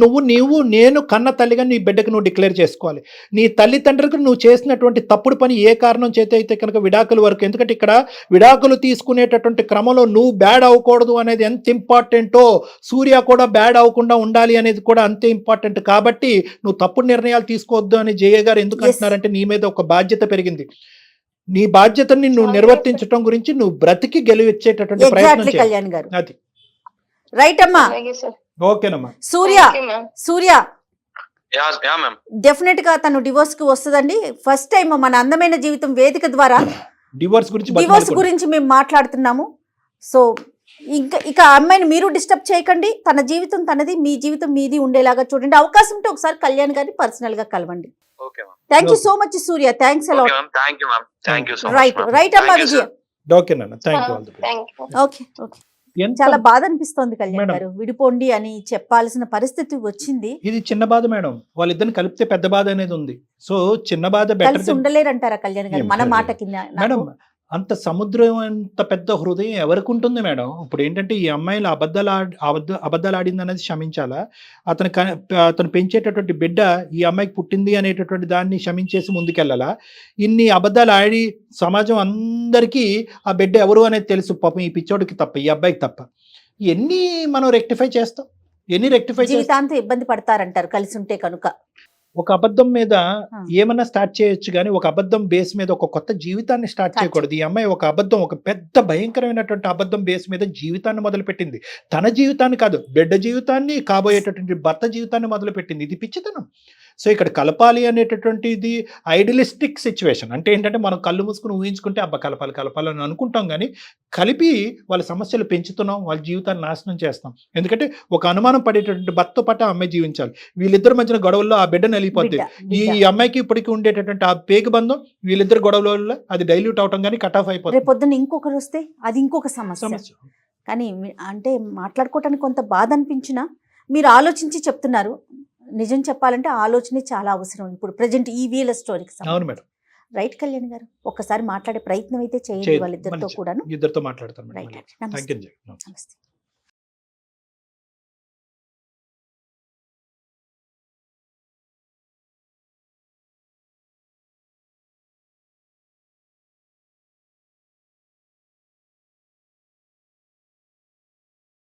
నేను కన్న తల్లిగా నీ బిడ్డకు నువ్వు డిక్లేర్ చేసుకోవాలి. నీ తల్లిదండ్రులకు నువ్వు చేసినటువంటి తప్పుడు పని ఏ కారణం చేత అయితే కనుక విడాకుల వరకు, ఎందుకంటే ఇక్కడ విడాకులు తీసుకునేటటువంటి క్రమంలో నువ్వు బ్యాడ్ అవ్వకూడదు అనేది ఎంత ఇంపార్టెంటో, సూర్య కూడా బ్యాడ్ అవ్వకుండా ఉండాలి అనేది కూడా అంతే ఇంపార్టెంట్. కాబట్టి నువ్వు తప్పుడు నిర్ణయాలు తీసుకోవద్దు అని జయ గారు ఎందుకు Yes. అంటున్నారంటే, నీ మీద ఒక బాధ్యత పెరిగింది. నీ బాధ్యతని నువ్వు చాలా నిర్వర్తించడం గురించి నువ్వు బ్రతికి గెలివిచ్చేటటువంటి ప్రయత్నం ఎగ్జాక్ట్లీ చేయాలి. కళ్యాణ్ గారు. అది రైట్ అమ్మా. అలాగే సార్. ఓకేనమ్మా. సూర్య యా మ్యామ్. డెఫినెట్ గా తను డివోర్స్ కి వస్తుందండి. ఫస్ట్ టైం మన అందమైన జీవితం వేదిక ద్వారా డివోర్స్ గురించి డివోర్స్ బతిమాలుకోండి. గురించి మేము మాట్లాడుతున్నాము. సో ఇక ఆ అమ్మాయిని మీరు డిస్టర్బ్ చేయకండి. తన జీవితం తనది, మీ జీవితం మీది ఉండేలాగా చూడండి. అవకాశం ఉంటే ఒకసారి కళ్యాణ్ గారిని పర్సనల్ గా కలవండి. Okay ma'am. Thank you so much Surya. Thanks okay a lot. Ma'am. Thank you ma'am. Thank you so much. Right right అమ్మా విజయ. ఓకేనన్నా, thank you. Thank you. Okay okay. చాలా బాధ అనిపిస్తోంది కళ్యాణ్ మేడం. గారు. విడిపోండి అని చెప్పాల్సిన పరిస్థితి వచ్చింది. ఇది చిన్న బాధ మేడం, వాళ్ళిద్దరిని కలిపితే పెద్ద బాధ అనేది ఉంది. సో చిన్న బాధ బెటర్. కలిసి ఉండలేరంటారా కళ్యాణ్ గారు? ఏం మన లేదు. మాట కింద మేడం, అంత సముద్రం అంత పెద్ద హృదయం ఎవరికి ఉంటుంది మేడం? ఇప్పుడు ఏంటంటే, ఈ అమ్మాయిలు అబద్ధాలు ఆడింది అనేది క్షమించాలా? అతను పెంచేటటువంటి బిడ్డ ఈ అమ్మాయికి పుట్టింది అనేటటువంటి దాన్ని క్షమించేసి ముందుకెళ్ళాలా? ఇన్ని అబద్ధాలు ఆడి సమాజం అందరికీ ఆ బిడ్డ ఎవరు అనేది తెలుసు. పాపం ఈ పిచ్చోడికి తప్ప, ఈ అబ్బాయికి తప్ప. ఎన్ని మనం రెక్టిఫై చేస్తాం? జీవితాంతం ఇబ్బంది పడతారంటారు కలిసి ఉంటే కనుక. ఒక అబద్ధం మీద ఏమన్నా స్టార్ట్ చేయొచ్చు కానీ ఒక అబద్ధం బేస్ మీద ఒక కొత్త జీవితాన్ని స్టార్ట్ చేయకూడదు. ఈ అమ్మాయి ఒక పెద్ద భయంకరమైనటువంటి అబద్ధం బేస్ మీద జీవితాన్ని మొదలుపెట్టింది. తన జీవితాన్ని కాదు, బిడ్డ జీవితాన్ని, కాబోయేటటువంటి భర్త జీవితాన్ని మొదలుపెట్టింది. ఇది పిచ్చితనం. సో ఇక్కడ కలపాలి అనేటటువంటి ఇది ఐడియలిస్టిక్ సిచ్యువేషన్. అంటే ఏంటంటే, మనం కళ్ళు మూసుకుని ఊహించుకుంటే అబ్బా కలపాలి అని అనుకుంటాం, కానీ కలిపి వాళ్ళ సమస్యలు పెంచుతున్నాం, వాళ్ళ జీవితాన్ని నాశనం చేస్తాం. ఎందుకంటే ఒక అనుమానం పడేటటువంటి భర్తతో పాటు ఆ అమ్మాయి జీవించాలి. వీళ్ళిద్దరి మధ్యన గొడవల్లో ఆ బిడ్డ వెళ్ళిపోద్ది. ఈ అమ్మాయికి ఇప్పటికీ ఉండేటటువంటి ఆ పేగు బంధం వీళ్ళిద్దరు గొడవల వల్ల అది డైల్యూట్ అవటం కానీ కట్ ఆఫ్ అయిపోతుంది. రేపు పొద్దున్న ఇంకొకరు వస్తే అది ఇంకొక సమస్య. కానీ అంటే మాట్లాడుకోవటానికి కొంత బాధ అనిపించినా మీరు ఆలోచించి చెప్తున్నారు. నిజం చెప్పాలంటే ఆలోచనే చాలా అవసరం ఇప్పుడు ప్రజెంట్ ఈ వీళ్ళ స్టోరీకి. అవును మేడం. రైట్ కళ్యాణ్ గారు, ఒక్కసారి మాట్లాడే ప్రయత్నం అయితే చేయండి వాళ్ళిద్దరితో కూడాను. ఇద్దరితో మాట్లాడతాను. రైట్. నమస్తే. నమస్తే.